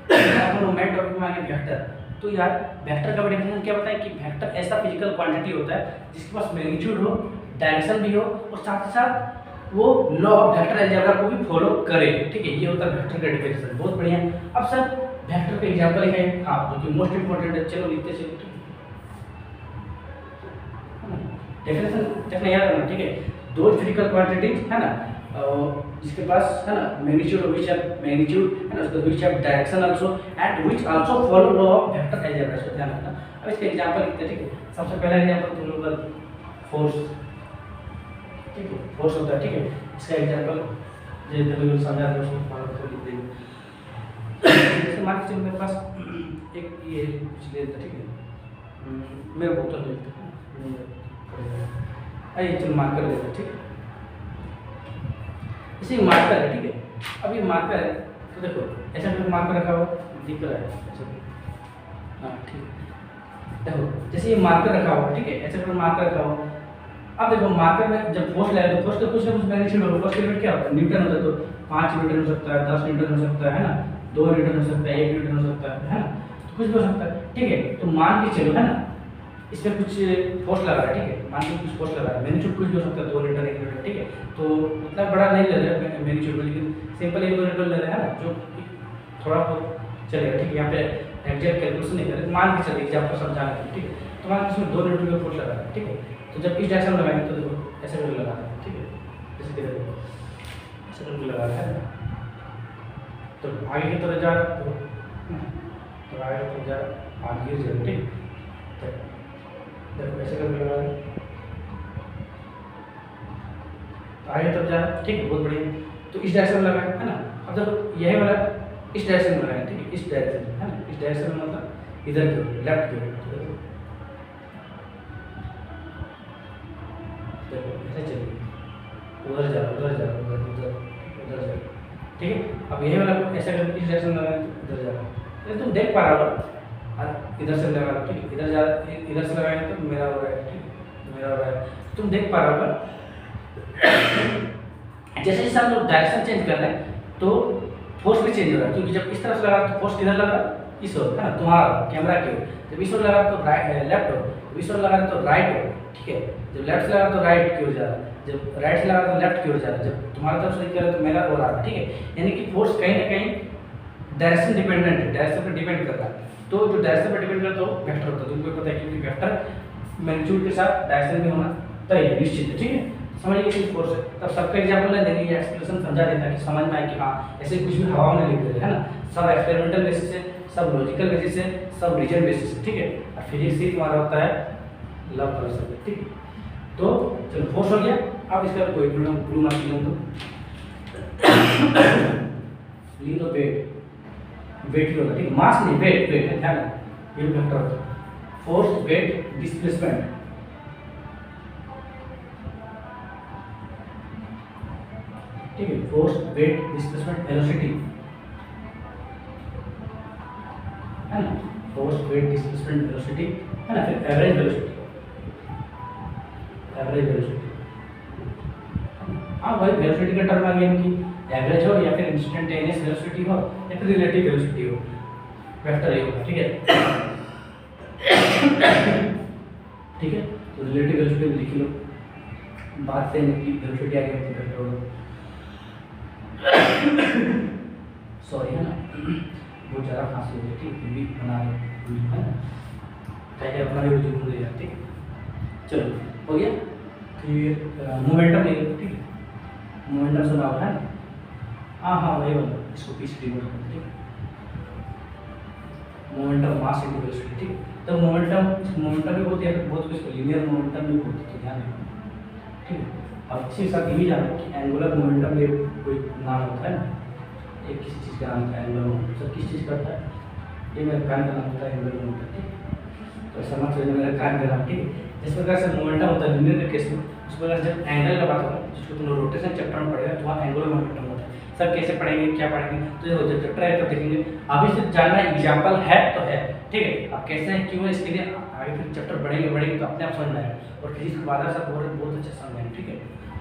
देखो मोमेंट टॉपिक में आगे वेक्टर, तो यार वेक्टर का डेफिनेशन क्या बताएं कि वेक्टर ऐसा फिजिकल क्वांटिटी होता है जिसके पास मैग्नीट्यूड हो, डायरेक्शन भी हो, और साथ ही साथ वो लॉ ऑफ वेक्टर अलजेब्रा को भी फॉलो करे, ठीक है। ये होता है वेक्टर का डेफिनेशन, बहुत बढ़िया। अब सर वेक्टर का एग्जांपल है, हाँ, जो कि मोस्ट इंपॉर्टेंट है, चलो लिखते चलो, डेफिनेशन देखना याद रखना, ठीक है। दो फिजिकल क्वांटिटीज है ना, जिसके पास है ना मैग्नीट्यूड व्हिच हैव मैग्नीट्यूड है ना, उसका which have direction also and which also follow law of vector algebra, इसको ध्यान रखना। अब इसका एग्जांपल लिखते हैं, ठीक है। सबसे पहला एग्जांपल तुम लोग का फोर्स, ठीक है, फोर्स होता है, ठीक है। इसका एग्जांपल जैसे तुम समझा दो उसको फॉलो कर लिख देंगे। जैसे मान के चलो मेरे पास एक ये कुछ लेता, ठीक है, मेरा बोतल लेता है, आइए चलो मार्कर लेते हैं, ठीक है। इसे मार्कर है, ठीक है। अब ये मार्कर है तो देखो ऐसा मार्कर रखा हुआ दिख रहा है, हाँ ठीक है। देखो जैसे ये मार्कर रखा हुआ, ठीक है, ऐसे करके मार्कर रखा हुआ। अब देखो मार्कर में जब फोर्स लगाए तो फोर्स का कुछ ना कुछ मैग्नीट्यूड होगा। फोर्स का यूनिट क्या होता है? न्यूटन होता है। तो 5 न्यूटन हो सकता है, 10 न्यूटन हो सकता है ना, 2 न्यूटन हो सकता है, 1 न्यूटन हो सकता है ना, तो कुछ भी हो सकता है, ठीक है। तो मान के चलो, है ना, इसमें कुछ फोर्स लगा रहा है, ठीक है, मान के कुछ फोर्स लगा रहा है, मैग्नीट्यूड कुछ भी हो सकता है, 2 न्यूटन, 1 न्यूटन, ठीक है। तो उतना बड़ा नहीं ले रहे हैं मैग्नीट्यूड, लेकिन सिंपल 1-2 न्यूटन ले रहे हैं ना, जो थोड़ा बहुत चलेगा, ठीक है। यहाँ पे एग्जैक्ट कैलकुलेशन नहीं करें, मान के चलिए एग्जाम्पल समझाने के लिए, ठीक है। तो मान के इसमें 2 न्यूटन का फोर्स लगा रहा है, ठीक है। तो जब इस डायरेक्शन में लगाएंगे तो देखो ऐसे करके लगा रहा है, ठीक है, जैसे कि देखो ऐसे करके लगा रहा है। तो आगे की तरफ जा रहा है, तो आगे की तरफ जा रहा है, आगे गिर जाएगा, ठीक। देखो ऐसे करके लगा रहा है, तो आगे तरफ जा रहा है, ठीक है, बहुत बढ़िया। तो इस डायरेक्शन में लगाए, है ना। अब जब यही वाला इस डायरेक्शन में लगाए, ठीक है, इस डायरेक्शन में, है ना, इस डायरेक्शन में मतलब इधर की ओर, लेफ्ट की ओर, देखो ऐसे चलिए, उधर जा, उधर जा, उधर उधर उधर जा, ठीक है। अब यही वाला ऐसा करके इस डायरेक्शन में लगाए, इधर जा रहा है, तुम देख पा रहा हो, इधर से लगा रहा हो, ठीक है, इधर जा, इधर से लगाएंगे तो मेरा हो रहा है, ठीक है, मेरा हो रहा है, तुम देख पा रहा हो। जैसे जैसे हम लोग डायरेक्शन चेंज कर रहे हैं तो फोर्स भी चेंज हो रहा है, क्योंकि जब इस तरफ से लगा तो फोर्स किधर लगा, इस ओर, है ना, तुम्हारा कैमरा की ओर। जब इस ओर लगा तो लेफ्ट हो, जब इस ओर लगा तो राइट हो, ठीक है। जब लेफ्ट से लगा तो राइट की ओर जा रहा है, जब राइट से लगा तो लेफ्ट की ओर जा रहा है, जब तुम्हारा तरफ से निकल तो मेरा हो रहा है, ठीक है। यानी कि फोर्स कहीं ना कहीं डायरेक्शन डिपेंडेंट है, डायरेक्शन पर डिपेंड करता है। तो जो डायरेक्शन पर डिपेंड करता है वो वेक्टर होता है, तुमको पता है, क्योंकि वेक्टर मैग्नीट्यूड के साथ डायरेक्शन भी होना तय है, निश्चित है, ठीक है। समझ लीजिए फोर्स है, तब सबका एग्जाम्पल है देंगे, ये एक्सप्रेशन समझा देता है कि समझ में आए कि हाँ ऐसे कुछ भी हवा में लिख देते हैं, है ना। सब एक्सपेरिमेंटल बेसिस से, सब लॉजिकल बेसिस से, सब रीजन बेसिस से, ठीक है। और फिजिक्स ही तुम्हारा होता है लव कलर सब्जेक्ट, ठीक है। तो चलो फोर्स हो गया। अब इसका कोई ब्लू मार्क ली तो वेट ही होगा, ठीक है, मास नहीं, वेट है, ध्यान रखना, ये वेक्टर होता है। फोर्स, वेट, डिस्प्लेसमेंट, ठीक है, फोर्स, वेट, डिस्प्लेसमेंट, वेलोसिटी, है ना, फोर्स, वेट, डिस्प्लेसमेंट, वेलोसिटी, है ना, फिर एवरेज वेलोसिटी, एवरेज वेलोसिटी। हाँ भाई, वेलोसिटी का टर्म आ गया कि एवरेज हो या फिर इंस्टेंटेनियस वेलोसिटी हो या फिर रिलेटिव वेलोसिटी हो, वेक्टर ही होगा, ठीक है। ठीक है, तो रिलेटिव वेलोसिटी लिख लो, बात से वेलोसिटी आ गई तो वेक्टर होगा। सॉरी, है ना, बहुत ज़्यादा खांसी हो गई, ठीक है, भी बना रहे, है ना, चाहे अपना भी वजूद हो गया, ठीक है। चलो हो गया। फिर मोमेंटम ले लो, ठीक है, मोमेंटम सुना है ना, हाँ वही वाला, इसको पीछे डिवाइड करते, ठीक है, मोमेंटम मास इनटू वेलोसिटी, ठीक है। तो मोमेंटम भी होती है, बहुत कुछ लीनियर मोमेंटम भी होती है, ध्यान रखना, ठीक है। अब इसी के साथ ये भी जानो कि एंगुलर मोमेंटम ये कोई नाम होता है ना, एक किसी चीज़ का नाम होता है एंगुलर मोमेंटम, सब किस चीज़ का होता है, ये मेरे कान का नाम होता है एंगुलर मोमेंटम, ठीक है। तो ऐसा मत समझना मेरा कान का नाम, ठीक है। जिस प्रकार से मोमेंटम होता है लीनियर के केस में, उस प्रकार जब एंगल का बात होगा, जिसको तुम रोटेशन चैप्टर में पढ़ेगा, तो वहाँ एंगुलर मोमेंटम होता है। सब कैसे पढ़ेंगे, क्या पढ़ेंगे, तो ये जब चैप्टर है तो देखेंगे। अभी से जानना एग्जाम्पल है तो है, ठीक है। अब कैसे है, क्यों है, इसके लिए आगे फिर चैप्टर बढ़ेंगे तो अपने आप समझ में आएगा, और फिजिक्स के बाद सब बहुत अच्छा समझेंगे, ठीक है।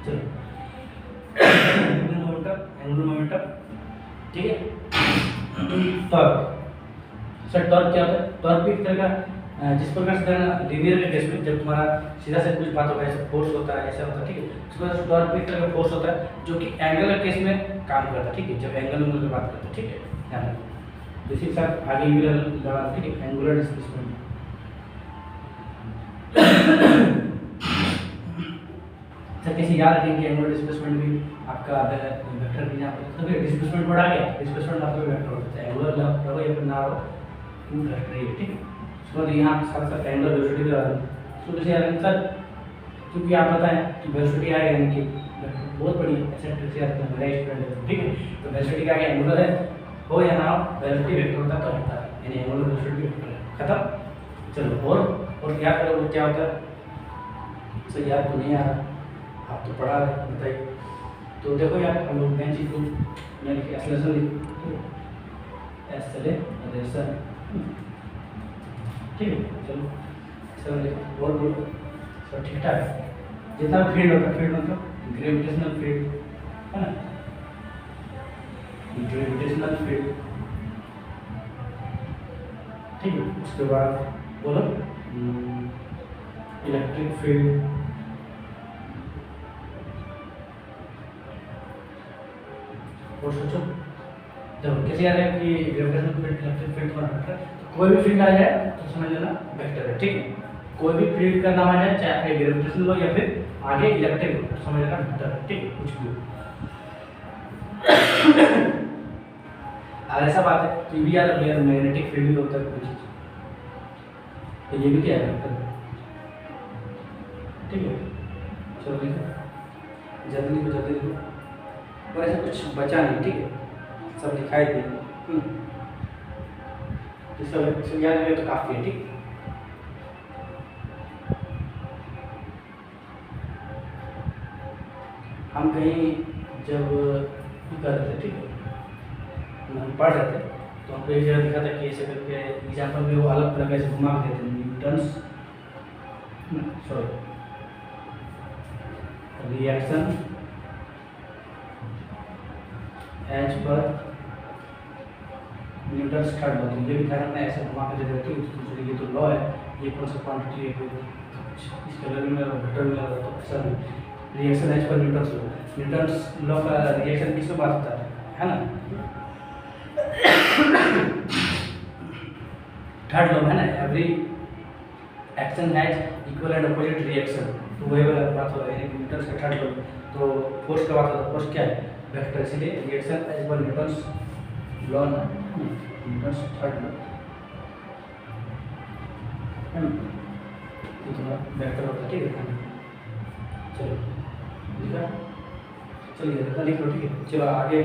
चलो एंगुलर मोमेंटम, ठीक है। टॉर्क, सर टॉर्क क्या होता है? टॉर्क भी एक तरह का, जिस प्रकार से लीनियर के केस में जब तुम्हारा सीधा से कुछ बात होगा, ऐसा फोर्स होता है, ऐसा होता है, ठीक है। उस प्रकार से टॉर्क भी एक तरह का फोर्स होता है जो कि एंगुलर केस में काम करता है, ठीक है, जब एंगल की बात करते हैं, ठीक है, ध्यान रखना। इसी के साथ आगे भी लगा, ठीक है, एंगुलर डिस्प्लेसमेंट, सर कैसे याद रखेंगे कि एंगुलर डिस्प्लेसमेंट भी आपका वेक्टर की, यहाँ पर तो फिर डिस्प्लेसमेंट बढ़ा गया, डिस्प्लेसमेंट आपका वेक्टर होता है, एंगुलर रहो या फिर ना हो, वेक्टर ही है, ठीक है। तो यहाँ साथ साथ एंगुलर वेलोसिटी भी आ रही है, तो जैसे यार सर क्योंकि आप बताएं कि वेलोसिटी आएगा, यानी कि बहुत बड़ी एक्सेंट्रिक से आता है, मेरा स्टूडेंट है, ठीक है। तो वेलोसिटी का आगे एंगुलर है हो या ना हो, वेलोसिटी वेक्टर होता है तो होता है, यानी एंगुलर वेलोसिटी वेक्टर है, खत्म। चलो और क्या करो, क्या होता है, सर याद तो नहीं आ रहा, आप तो पढ़ा रहे, बताइए। तो देखो यार, हम लोग मेन चीज़ को यानी कि एक्सेलरेशन, एक्सेलरेशन ठीक है। चलो चलो देखो और बोलो, सब ठीक ठाक है। जितना फील्ड होता है, फील्ड मतलब ग्रेविटेशनल फील्ड है ना, ग्रेविटेशनल फील्ड, ठीक है। उसके बाद बोलो इलेक्ट्रिक फील्ड, और सोचो देखो कैसे याद है कि ग्रेविटेशनल फील्ड इलेक्ट्रिक फील्ड का वेक्टर, तो कोई भी फील्ड आ जाए तो समझ लेना वेक्टर है, ठीक है। कोई भी फील्ड का नाम आ जाए, चाहे ग्रेविटेशनल हो या फिर आगे इलेक्ट्रिक हो, तो समझ लेना वेक्टर है, ठीक है। कुछ भी हो अगर ऐसा बात है तो ये भी याद रखिएगा, मैग्नेटिक फील्ड भी होता है कोई चीज, तो ये भी क्या है वेक्टर, ठीक है। चलो देखो जल्दी लिखो, और ऐसा कुछ बचा नहीं, ठीक है, सब दिखाई दे, तो सब याद रहे तो काफी है, ठीक। हम कहीं जब कर रहे थे, ठीक है, हम पढ़ रहे थे तो हमको एक जगह दिखा था कि ऐसे करके एग्जाम्पल में वो अलग तरह से घुमा के देते हैं, Newton's sorry reaction as per Newton's third law, ये भी कारण है ऐसे घुमा के दे देते हैं। ये तो लॉ है, ये कौन सा क्वांटिटी है, इस कलर में वेक्टर में तो ऐसा नहीं, reaction as per Newton's law का रिएक्शन किसमें बात होता है ना, थर्ड लॉ है ना, every action has equal and opposite reaction, तो वही वाला बात हो रहा है न्यूटन्स का थर्ड लॉ। तो फोर्स का बात होता है, फोर्स क्या है वेक्टर, इसलिए reaction as per Newton's law ना, न्यूटन्स थर्ड लॉ इतना वेक्टर होता है, ठीक है। चलो लिखा, चलिए इतना लिख लो, ठीक है। चलो आगे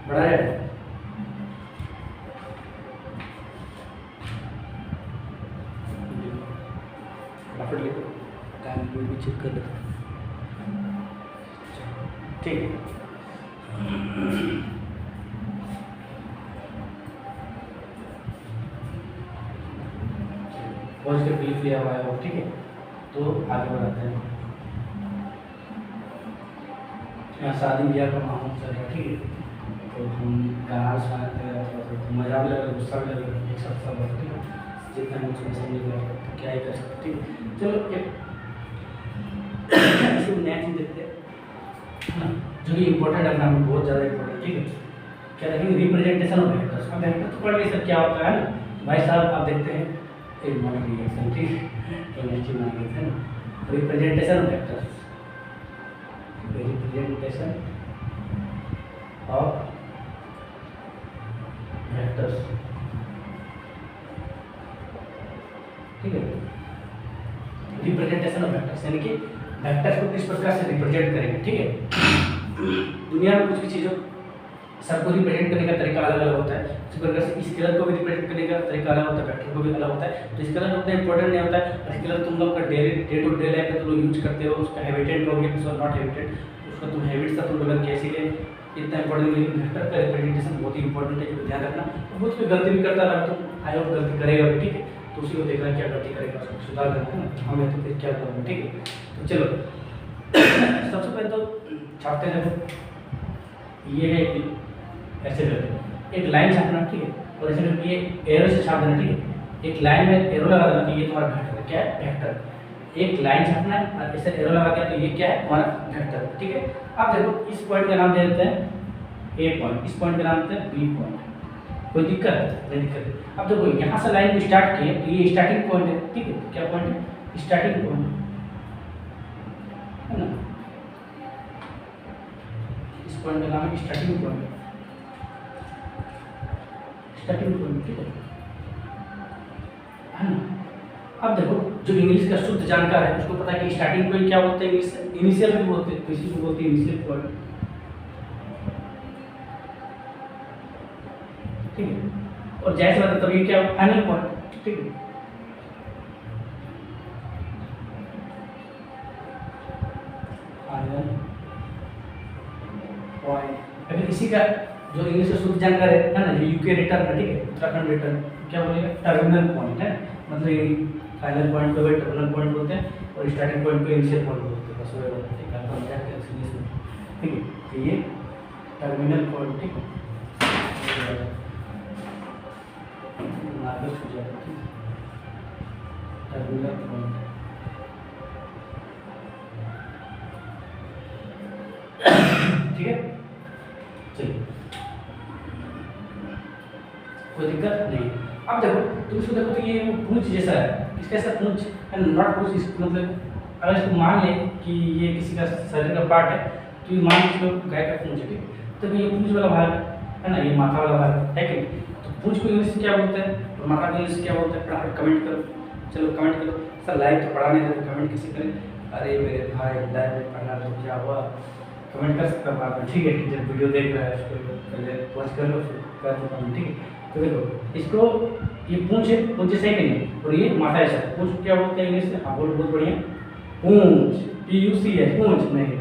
बढ़ा जाए, फटाफट लिखो, टाइम भी चेक कर लेते, ठीक है। पॉजिटिव बिलीफ लिया हुआ है वो, ठीक है। तो आगे बढ़ाते हैं, यहाँ शादी ब्याह का माहौल चल रहा है, ठीक है। तो हम गाना सुनाते मजा भी लगा, गुस्सा भी लगा, एक साथ सब, ठीक है। जितना हम उसमें समझ गए तो क्या ही कर सकते, ठीक है। चलो एक ऐसे नया चीज़ देखते हैं जो कि इम्पोर्टेंट है, अपना बहुत ज़्यादा इम्पोर्टेंट, ठीक है। क्या देखेंगे, रिप्रेजेंटेशन ऑफ वेक्टर्स। अब वेक्टर तो पढ़ नहीं सकते क्या होता है ना भाई साहब, आप देखते हैं एक मॉडल रिएक्शन, ठीक है, representation of vectors, representation of vectors, ठीक है। रिप्रेजेंटेशन ऑफ वेक्टर्स यानी कि वेक्टर्स को किस प्रकार से रिप्रेजेंट करेंगे, ठीक है। दुनिया में कुछ भी चीज़ों सबको रिप्रेजेंट करने का तरीका अलग अलग होता है, इस प्रकार से स्केलर को भी रिप्रेजेंट करने का तरीका अलग होता है, वेक्टर को भी अलग होता है। तो स्केलर उतना इंपॉर्टेंट नहीं होता है, स्केलर तुम लोग का डे टू डे लाइफ में तुम लोग यूज करते हो, उसका हैबिटेट हो गया, नॉट हैबिटेट, उसका तुम हैबिट्स का तुम बदल के, इसीलिए इतना इंपॉर्टेंट, लेकिन वेक्टर का रिप्रेजेंटेशन बहुत ही इंपॉर्टेंट है, जो ध्यान रखना। तो बहुत कोई गलती भी करता है, तो आई होप गलती करेगा भी, ठीक है। तो उसी को देखना क्या गलती करेगा, उसको सुधार करना है ना, हमें तो फिर क्या करना, ठीक है। तो चलो सबसे पहले तो छापते हैं, देखो ये है ऐसे करके एक लाइन छापना, ठीक है, और ऐसे करके ये एरो से छाप देना, ठीक है। एक लाइन में एरो लगा देना, तो ये तुम्हारा वेक्टर क्या है, वेक्टर। एक लाइन छापना है और ऐसे एरो लगा दिया, तो ये क्या है तुम्हारा वेक्टर, ठीक है। अब देखो इस पॉइंट का नाम दे देते हैं ए पॉइंट, इस पॉइंट का नाम देते हैं बी पॉइंट, कोई दिक्कत है नहीं, दिक्कत है। अब देखो यहाँ से लाइन को स्टार्ट किए तो ये स्टार्टिंग पॉइंट है, ठीक है। क्या पॉइंट है, स्टार्टिंग पॉइंट है ना, इस पॉइंट का नाम है स्टार्टिंग पॉइंट, स्टार्टिंग पॉइंट, ठीक है ना। अब देखो जो इंग्लिश का शुद्ध जानकार है उसको पता है कि स्टार्टिंग पॉइंट क्या बोलते हैं, इनिशियल भी बोलते हैं, किसी को बोलते हैं इनिशियल पॉइंट, ठीक है। और जैसे बात है तब ये क्या फाइनल पॉइंट, ठीक है। फाइनल पॉइंट अगर इसी का जो इंग्लिश का शुद्ध जानकार है ना, जो यूके रिटर्न है, ठीक है, उत्तराखंड रिटर्न क्या बोलेगा, टर्मिनल पॉइंट है, मतलब ये फाइनल पॉइंट को टर्मिनल पॉइंट बोलते हैं और स्टार्टिंग पॉइंट को इनिशियल पॉइंट बोलते हैं, बस वही बात है। आपको समझा के सीरीज में, ठीक है। तो ये टर्मिनल पॉइंट, ठीक है, नार्मल हो जाएगा, ठीक है, टर्मिनल पॉइंट, ठीक है। चलिए, कोई दिक्कत नहीं। अब देखो, तो इसको देखो तो ये पूंछ जैसा है, इसका ऐसा पूंछ है, नॉट पूंछ, इसको मतलब अगर इसको मान ले कि ये किसी का शरीर का पार्ट है, तो ये मान लीजिए गाय का पूंछ है, तो ये पूंछ वाला भाग है ना, ये माथा वाला भाग है कि नहीं। तो पूंछ को इंग्लिश में क्या बोलते हैं और माथा को इंग्लिश में क्या बोलते हैं, फटाफट कमेंट करो। चलो कमेंट करो। सर लाइव तो पढ़ा नहीं था, तो कमेंट किसी करें, अरे मेरे भाई लाइव में पढ़ना तो क्या हुआ, कमेंट कर सकता बाद में, ठीक है। जब वीडियो देख रहा है उसको पहले वॉच कर लो, फिर कर दो कमेंट, ठीक है। तो देखो इसको, ये पूंछ है, पूंछ सही कि नहीं, और ये माथा ऐसा है। पूंछ क्या बोलते हैं इंग्लिश में, हाँ बोल, बहुत बढ़िया, पूंछ, PUC है, पूंछ नहीं,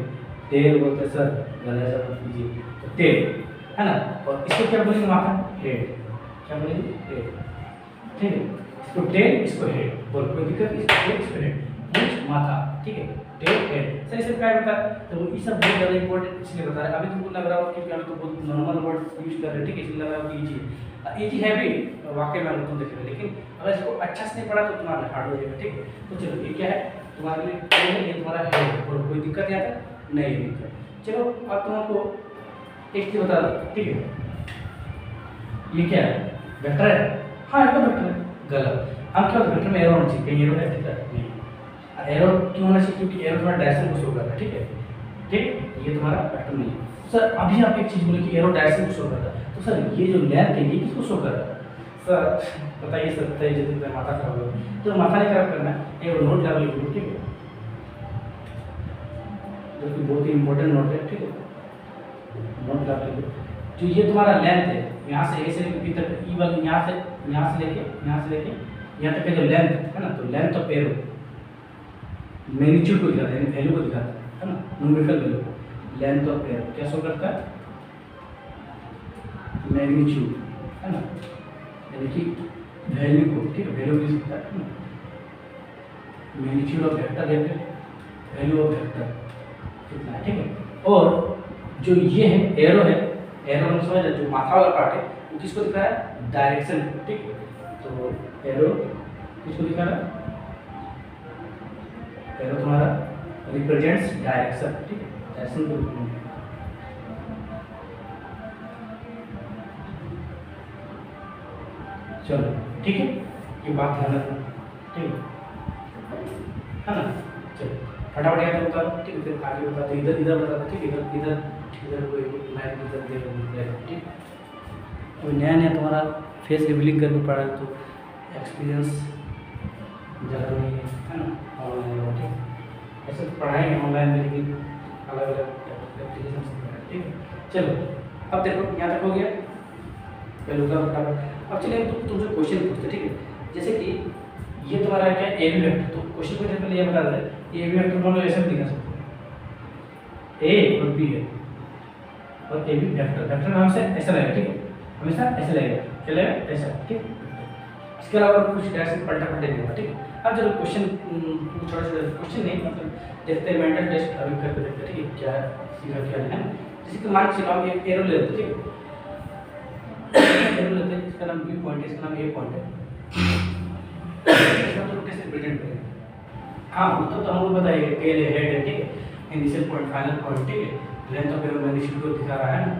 टेल बोलते हैं सर, गलत ऐसा मत कीजिए, तो टेल है ना। और इसको क्या बोलेंगे, माथा, हेड, क्या बोलेंगे, हेड, ठीक है। इसको टेल, इसको हेड, बोल कोई दिक्कत, इसको टेल, इसको हेड, पूंछ माथा, ठीक है, टेल हेड, सही से क्या बता। तो ये सब बहुत ज़्यादा इंपॉर्टेंट इसलिए बता रहे हैं। अभी तुमको लग रहा हो क्योंकि अभी तो बहुत नॉर्मल वर्ड यूज कर रहे हैं, ठीक है, इसलिए लग रहा है कि ईजी है भी, वाकई में तुम देख रहे हो, लेकिन अगर इसको अच्छा से नहीं पढ़ा तो तुम्हारा हार्ड हो जाएगा, ठीक है। तो चलो, ये क्या है तुम्हारे लिए, ये तुम्हारा हेड, और कोई दिक्कत यहाँ तक नहीं है। चलो अब तुमको एक चीज बता दो, ठीक है, ये क्या है, वेक्टर है, हाँ एकदम वेक्टर है, गलत। हम क्या, वेक्टर में एरो होना चाहिए, कहीं एरो है, ठीक है, नहीं, एरो क्यों होना चाहिए, क्योंकि एरो तुम्हारा डायरेक्शन को शो कर रहा है, ठीक है, ठीक, ये तुम्हारा वेक्टर नहीं है। सर अभी आप एक चीज बोले कि एरो डायरेक्शन को शो कर रहा है, तो सर ये जो लेंथ है ये किसको शो कर रहा है, सर बताइए सर, बताइए, जैसे माथा खराब हो तो माथा नहीं खराब करना है, एक नोट लगा लीजिए, ठीक है, जो कि बहुत ही इंपॉर्टेंट नोट है, ठीक है, नोट लगा लीजिए। जो ये तुम्हारा लेंथ है, यहाँ से ए से लेकर बी तक, ई वाला यहाँ से लेके यहाँ तक का जो लेंथ है ना, तो लेंथ ऑफ एरो मैग्नीट्यूड को दिखाता है, वैल्यू को दिखाता है ना, न्यूमेरिकल वैल्यू को, लेंथ ऑफ एरो क्या शो करता है, मैग्नीट्यूड, है ना, यानी कि वैल्यू को, ठीक है, वैल्यू लिख सकता है ना, मैग्नीट्यूड ऑफ वेक्टर या फिर वैल्यू ऑफ वेक्टर कितना है, ठीक है। और जो ये है एरो है, एरो हम समझ, जो माथा वाला पार्ट है वो किसको दिखा रहा है, डायरेक्शन, ठीक है। तो एरो किसको दिखा रहा है, एरो तुम्हारा रिप्रेजेंट्स डायरेक्शन, ठीक है, डायरेक्शन को। चलो ठीक है, ये बात ध्यान रखना, ठीक है ना। चलो फटाफट यहाँ बता दो, ठीक है, फिर आगे बता दो, इधर बता दो, ठीक है, इधर कोई लाइन इधर दे, ठीक। अभी नया नया तुम्हारा फेस रिवीलिंग करके पड़ा है, तो एक्सपीरियंस ज़्यादा नहीं है ना, ऑनलाइन, ठीक, ऐसे पढ़ाएंगे ऑनलाइन में, लेकिन अलग अलग एप्लीकेशन से, ठीक है। चलो अब देखो यहाँ तक हो गया, पहले होगा फटाफट। अब चलिए तुमसे क्वेश्चन पूछते, ठीक है, जैसे कि ये तुम्हारा क्या ए बी वेक्टर, तो क्वेश्चन को पहले ये बता दें, ए बी वेक्टर हम लोग ऐसे भी दिखा सकते हैं, ए और बी है, और ए बी वेक्टर, वेक्टर नाम से ऐसा लगेगा, ठीक है, हमेशा ऐसे लगेगा, क्या लगेगा, ऐसा, ठीक। इसके अलावा कुछ डायरेक्शन पलटा नहीं होगा, ठीक है। अब चलो क्वेश्चन, छोटा छोटा क्वेश्चन नहीं, मतलब देखते हैं, मेंटल टेस्ट अभी करके देखते हैं, ठीक है, क्या सीखा क्या है। जैसे कि मान चलो हम एक एरो ले लेते हैं, ठीक है, एरो लेते हैं, इसका नाम बी पॉइंट है, इसका नाम ए पॉइंट है, इसका तो कैसे रिप्रेजेंट करेंगे, हाँ तो हमको बताइए, टेल है, हेड है, ठीक है, इनिशियल पॉइंट, फाइनल पॉइंट, ठीक है, लेंथ ऑफ एरो मैग्नीट्यूड को दिखा रहा है ना,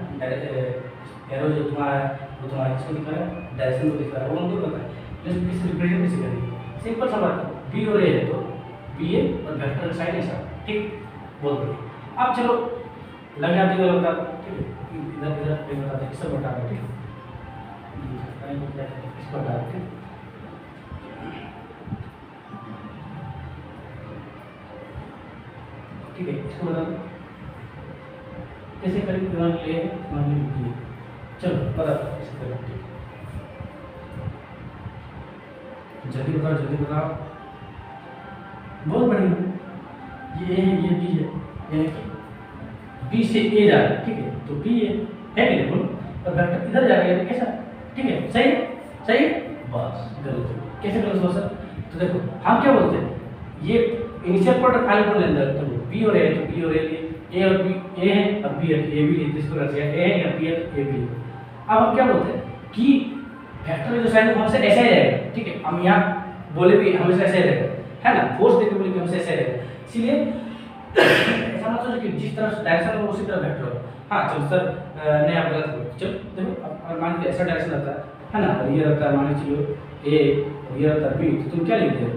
एरो जो तुम्हारा है वो तुम्हारा किसको दिखा रहा है, डायरेक्शन को दिखा रहा है, वो हमको पता है, लेकिन किस रिप्रेजेंट कैसे करेंगे, सिंपल सा बात है, बी और ए है तो बी ए और वेक्टर साइन ऐसा, ठीक, बहुत बढ़िया। अब चलो लग जाती है, बता दो, ठीक है, इधर इधर बता दें, सब बता दो, ठीक है, इस बता दो, ठीक, ठीक है, इसको बता दो कैसे करेंगे, मान ले मान लीजिए, चलो बता दो कैसे करेंगे, जल्दी बताओ, बहुत बढ़िया, ये है, ये बी है, यानी कि बी से ए जा रहा है, ठीक है, तो बी है बिल्कुल, और वेक्टर इधर जा रहा है, कैसा, ठीक है, सही है, बस गलत, कैसे गलत हो सर, तो देखो हम क्या बोलते हैं, ये इनिशियल प्रोडक्ट फाइनल प्रोडक्ट लेंगे, तो बी और ए है, तो बी और ए और बी ए है, अब बी है, ए भी लेते इसको रख दिया, ए है या बी है तो ए भी है। अब हम क्या बोलते हैं कि वेक्टर में जो साइन हमेशा ऐसा ही रहेगा, ठीक है, हम यहाँ बोले भी हमेशा ऐसा ही रहेगा, है ना, फोर्स देके बोले कि हमेशा ऐसा ही रहेगा, इसलिए ऐसा मत सोचो कि जिस तरफ डायरेक्शन हो उसी तरफ वेक्टर हो। हाँ चलो सर नहीं आप गलत हो, चलो देखो अब मान लीजिए ऐसा डायरेक्शन रहता है ना, और ये रहता है मान लीजिए चलो ए और ये रहता है बी, तो तुम क्या लिखते हो,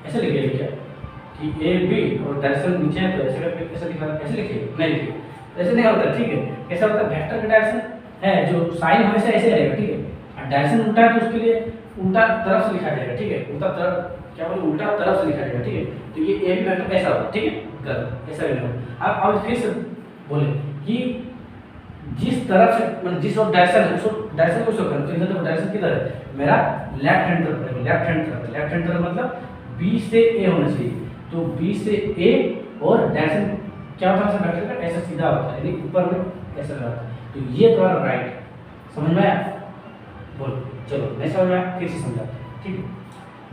ऐसे लिखिए क्या कि ए बी और डायरेक्शन नीचे है तो ऐसे करके ऐसे लिखा, ऐसे लिखिए, नहीं लिखिए, ऐसे नहीं होता, ठीक है। कैसा होता है, वेक्टर का डायरेक्शन है जो साइन हमेशा ऐसे रहेगा, ठीक है, और डायरेक्शन उल्टा है तो उसके लिए उल्टा तरफ से लिखा जाएगा, ठीक है, उल्टा तरफ क्या बोले, उल्टा तरफ से लिखा जाएगा, ठीक है। तो ये ए बी वेक्टर ऐसा होगा, ठीक है, कर ऐसा भी होगा। अब फिर से बोले कि जिस तरफ से मतलब जिस और डायरेक्शन है उस डायरेक्शन को शो करना, तो इधर तो डायरेक्शन किधर है मेरा, लेफ्ट हैंड तरफ है, लेफ्ट हैंड तरफ, लेफ्ट हैंड तरफ मतलब बी से ए होना चाहिए, तो बी से ए और डायरेक्शन क्या होता है वेक्टर का, ऐसा सीधा होता है, यानी ऊपर में ऐसा होता है, तो ये तुम्हारा राइट, समझ में आया, बोल चलो नहीं समझ में आया फिर से समझा, ठीक है,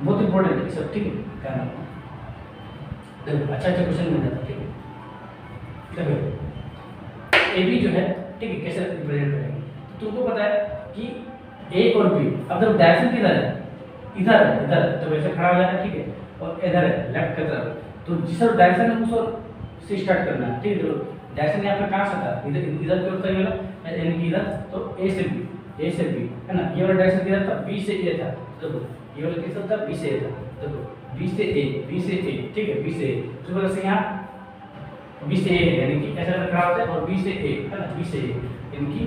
बहुत इंपॉर्टेंट है सब, ठीक है, क्या नाम देखो अच्छा क्वेश्चन मिल जाता है, ठीक है। देखो ए बी जो है, ठीक है, कैसे रिप्रेजेंट करेंगे, तो तुमको पता है कि ए और बी, अब जब डायरेक्शन किधर है, इधर है, इधर तो वैसे खड़ा हो जाएगा, ठीक है, और इधर है लेफ्ट की तरफ, तो जिस और डायरेक्शन है उस ओर से स्टार्ट करना है, ठीक है। तो डायरेक्शन यहाँ पे कहाँ से था, इधर इधर की ओर था ये वाला, यानी कि इधर, तो ए से बी है ना, ये वाला डायरेक्शन किधर था, बी से ए था, देखो ये वाला किस था, बी से ए था, देखो बी से ए, ठीक है, बी से ए, तो वजह से यहाँ बी से ए यानी कि ऐसा खड़ा होता है, और बी से ए है ना, बी से ए यानी कि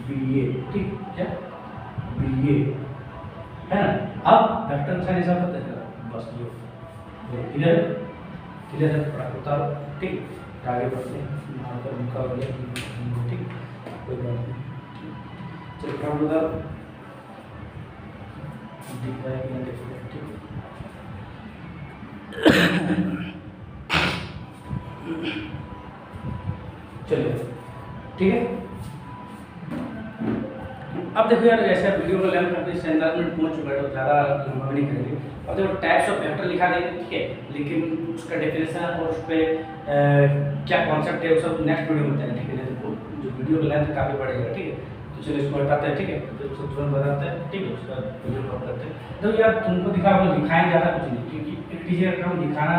बी ए, ठीक क्या, बी ए है ना। अब वेक्टर का साइन ऐसा होता है, बस ये क्लियर है, पढ़ा उतारो, ठीक, आगे बढ़ते हैं, यहाँ पर लिखा हो गया, ठीक, कोई बात नहीं, चलो काम बताओ, दिख रहा है कि नहीं देख रहे, ठीक चलिए ठीक है। अब देखो यार ऐसा वीडियो का लेंथ अपने 47 मिनट पहुंच चुका है, तो ज़्यादा लंबा नहीं करेंगे। अब देखो टाइप्स ऑफ वेक्टर लिखा देंगे, ठीक है, लेकिन उसका डेफिनेशन और उस पर क्या कॉन्सेप्ट है वो सब नेक्स्ट वीडियो में बताएंगे, ठीक है। तो जो वीडियो का लेंथ काफ़ी बढ़ेगा, ठीक है, तो चलिए इसको हटाते हैं, ठीक है, तो उसको तुरंत बताते हैं, ठीक है, उसका वीडियो कॉल करते हैं। तो यार तुमको दिखाएं ज़्यादा कुछ नहीं, क्योंकि एक टीचर का दिखाना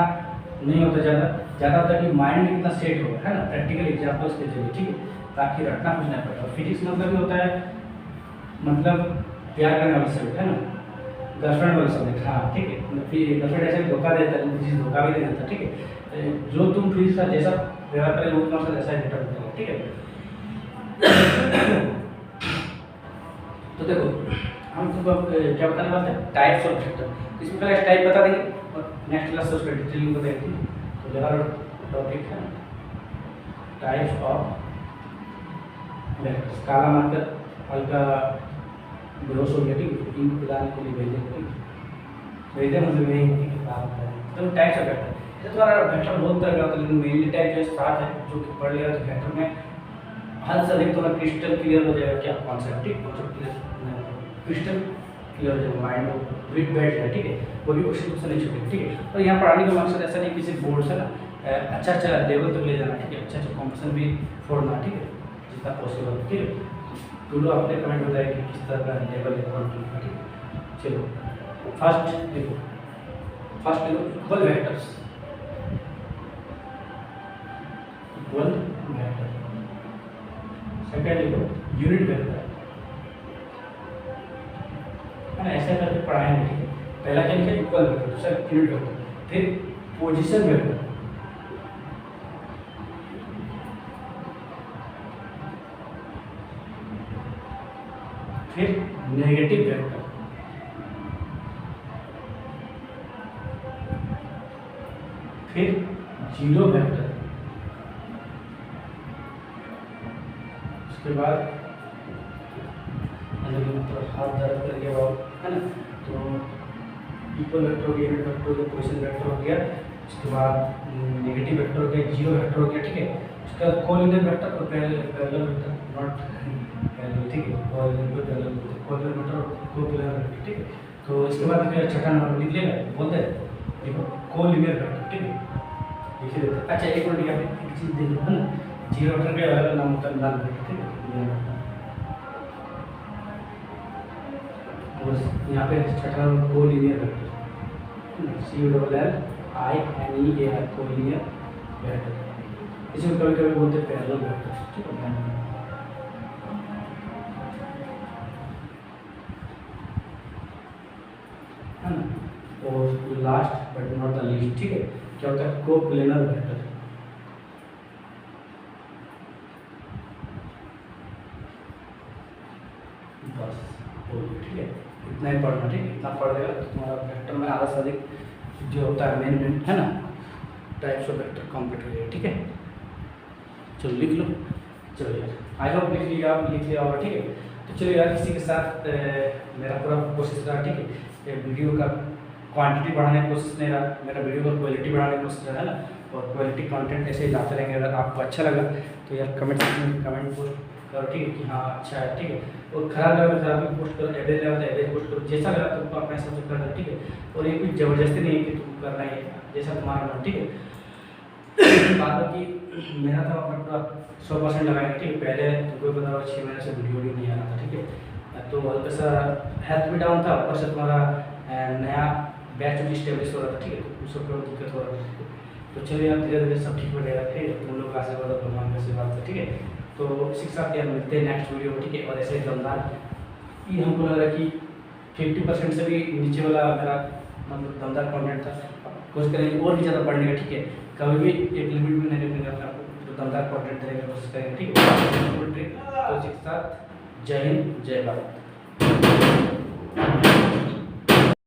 नहीं होता ज़्यादा होता है कि माइंड कितना सेट होगा, है ना, प्रैक्टिकल एग्जाम्पल्स के जरिए, ठीक है, ताकि रटना कुछ नहीं पड़ता। फिजिक्स मतलब भी होता है मतलब प्यार करने वाला सब्जेक्ट, है ना, गर्लफ्रेंड वाला सब्जेक्ट, हाँ ठीक है, फिर गर्लफ्रेंड ऐसे धोखा देता है, किसी धोखा भी नहीं देता, ठीक है, जो तुम फिजिक्स का जैसा व्यवहार करें वो तुम्हारे साथ ऐसा रिटर्न करेगा, ठीक है। तो देखो हम तुमको क्या बताने वाले हैं, टाइप्स ऑफ वेक्टर। इसमें पहले टाइप बता देंगे और नेक्स्ट क्लास से उसका डिटेलिंग बताएंगे। तो जरा टॉपिक है टाइप्स ऑफ वेक्टर्स। काला मार्कर हल्का बेहोश हो गया, ठीक है, इनको पिलाने के लिए भेजे, भेजे मतलब यही, ठीक है, काम है। तो टाइप्स ऑफ वेक्टर, जैसे तुम्हारा वेक्टर बहुत तरह का होता है, लेकिन मेनली टाइप जो 7 है, जो कि पढ़ लिया तो वेक्टर में हद से अधिक तुम्हारा क्रिस्टल क्लियर हो जाएगा क्या कॉन्सेप्ट, ठीक, कॉन्सेप्ट क्रिस्टल क्लियर हो जाएगा, माइंड में विद बैठ है, ठीक है, वो भी क्वेश्चन से नहीं छूटेगा, ठीक है। और यहाँ पढ़ाने का मकसद ऐसा नहीं किसी बोर्ड से ना अच्छा लेवल तक ले जाना, ठीक है, अच्छा कॉम्पिटिशन भी छोड़ना, ठीक है, जितना पॉसिबल, ठीक है। तो लोग अपने कमेंट बताए कि किस तरह का लेवल है कॉन्टिन्यू का, ठीक है। चलो फर्स्ट देखो equal vectors, equal vector. Second देखो यूनिट वेक्टर, है ना, ऐसे करके पढ़ाएंगे, ठीक है। पहला क्या लिखा, इक्वल वेक्टर, दूसरा यूनिट वेक्टर, फिर पोजीशन वेक्टर, फिर नेगेटिव वेक्टर, फिर जीरो वेक्टर, उसके बाद हाथ दर्द करके बाद, है ना, तो इक्वल वेक्टर हो गया, यूनिट वेक्टर हो गया, पोजीशन वेक्टर हो गया, उसके बाद नेगेटिव वेक्टर हो गया, जीरो वेक्टर हो गया, ठीक है। उसके बाद कोलिनियर वेक्टर और पैरेलल वेक्टर, नॉट पैरेलल, ठीक है, कोलिनियर वेक्टर, ठीक है। तो इसके बाद फिर छठा नंबर लिख लेगा, बोलते हैं देखो कोलिनियर वेक्टर, ठीक है लिख देते हैं। अच्छा एक मिनट यहाँ पे एक चीज़ देख लो है ना, जीरो वेक्टर के अलग नाम होता है लाल वेक्टर, ठीक है। और यहाँ पे छठा number collinear vector, COLLINEAR collinear vector, इसे कभी कभी बोलते हैं पैरेलल वेक्टर, ठीक है। है ना। और last but not the least, ठीक है, क्या होता है कोप्लेनर वेक्टर। बस ठीक है, इतना ही पढ़ना, ठीक है, इतना पढ़ लेगा तो तुम्हारा वेक्टर में आधा से अधिक जो होता है मेन है ना टाइप्स ऑफ वेक्टर कंप्लीट हो जाएगा, ठीक है। चलो लिख लो, चलो यार आई होप लिख लिया, आप लिख लिया होगा, ठीक है। तो चलो यार इसी के साथ मेरा पूरा कोशिश रहा, ठीक है, वीडियो का क्वांटिटी बढ़ाने की कोशिश नहीं रहा, मेरा वीडियो का क्वालिटी बढ़ाने की कोशिश रहा है ना, और क्वालिटी कंटेंट ऐसे ही लाते रहेंगे। अगर आपको अच्छा लगा तो यार कमेंट सेक्शन में कमेंट पोस्ट करो, ठीक है, कि हाँ अच्छा है, ठीक है। और खराब लगा तो खराब भी पोस्ट करो, एवरेज लगा तो एवरेज पोस्ट करो, जैसा लगा तुमको अपने हिसाब से करना, ठीक है। और ये कुछ ज़बरदस्ती नहीं है कि तुम करना है जैसा तुम्हारा मन, ठीक है। बात की मेहनत हम अपना पूरा 100% लगाएंगे, ठीक है। पहले तुमको पता होगा 6 महीने से वीडियो नहीं आ रहा था, ठीक है, तो हल्का सा हेल्थ भी डाउन था, ऊपर से तुम्हारा नया बैच भी स्टेब्लिश हो रहा था, ठीक है, तो उस सब पर दिक्कत हो रहा था। तो चलिए आप धीरे धीरे सब ठीक हो जाएगा, ठीक है, तुम लोग का आशीर्वाद और भगवान का आशीर्वाद है, ठीक है। तो इसी के साथ यार मिलते हैं नेक्स्ट वीडियो में, ठीक है। और ऐसे दमदार ये हमको लग रहा है कि 50% से भी नीचे वाला मेरा मतलब दमदार कंटेंट था, कोशिश करेंगे और भी ज़्यादा बढ़ने का, ठीक है। कभी भी एक लिमिट में नहीं रखेंगे अपने आपको, जो दमदार कंटेंट देने की कोशिश करेंगे, ठीक है। तो इसी के साथ जय हिंद जय भारत।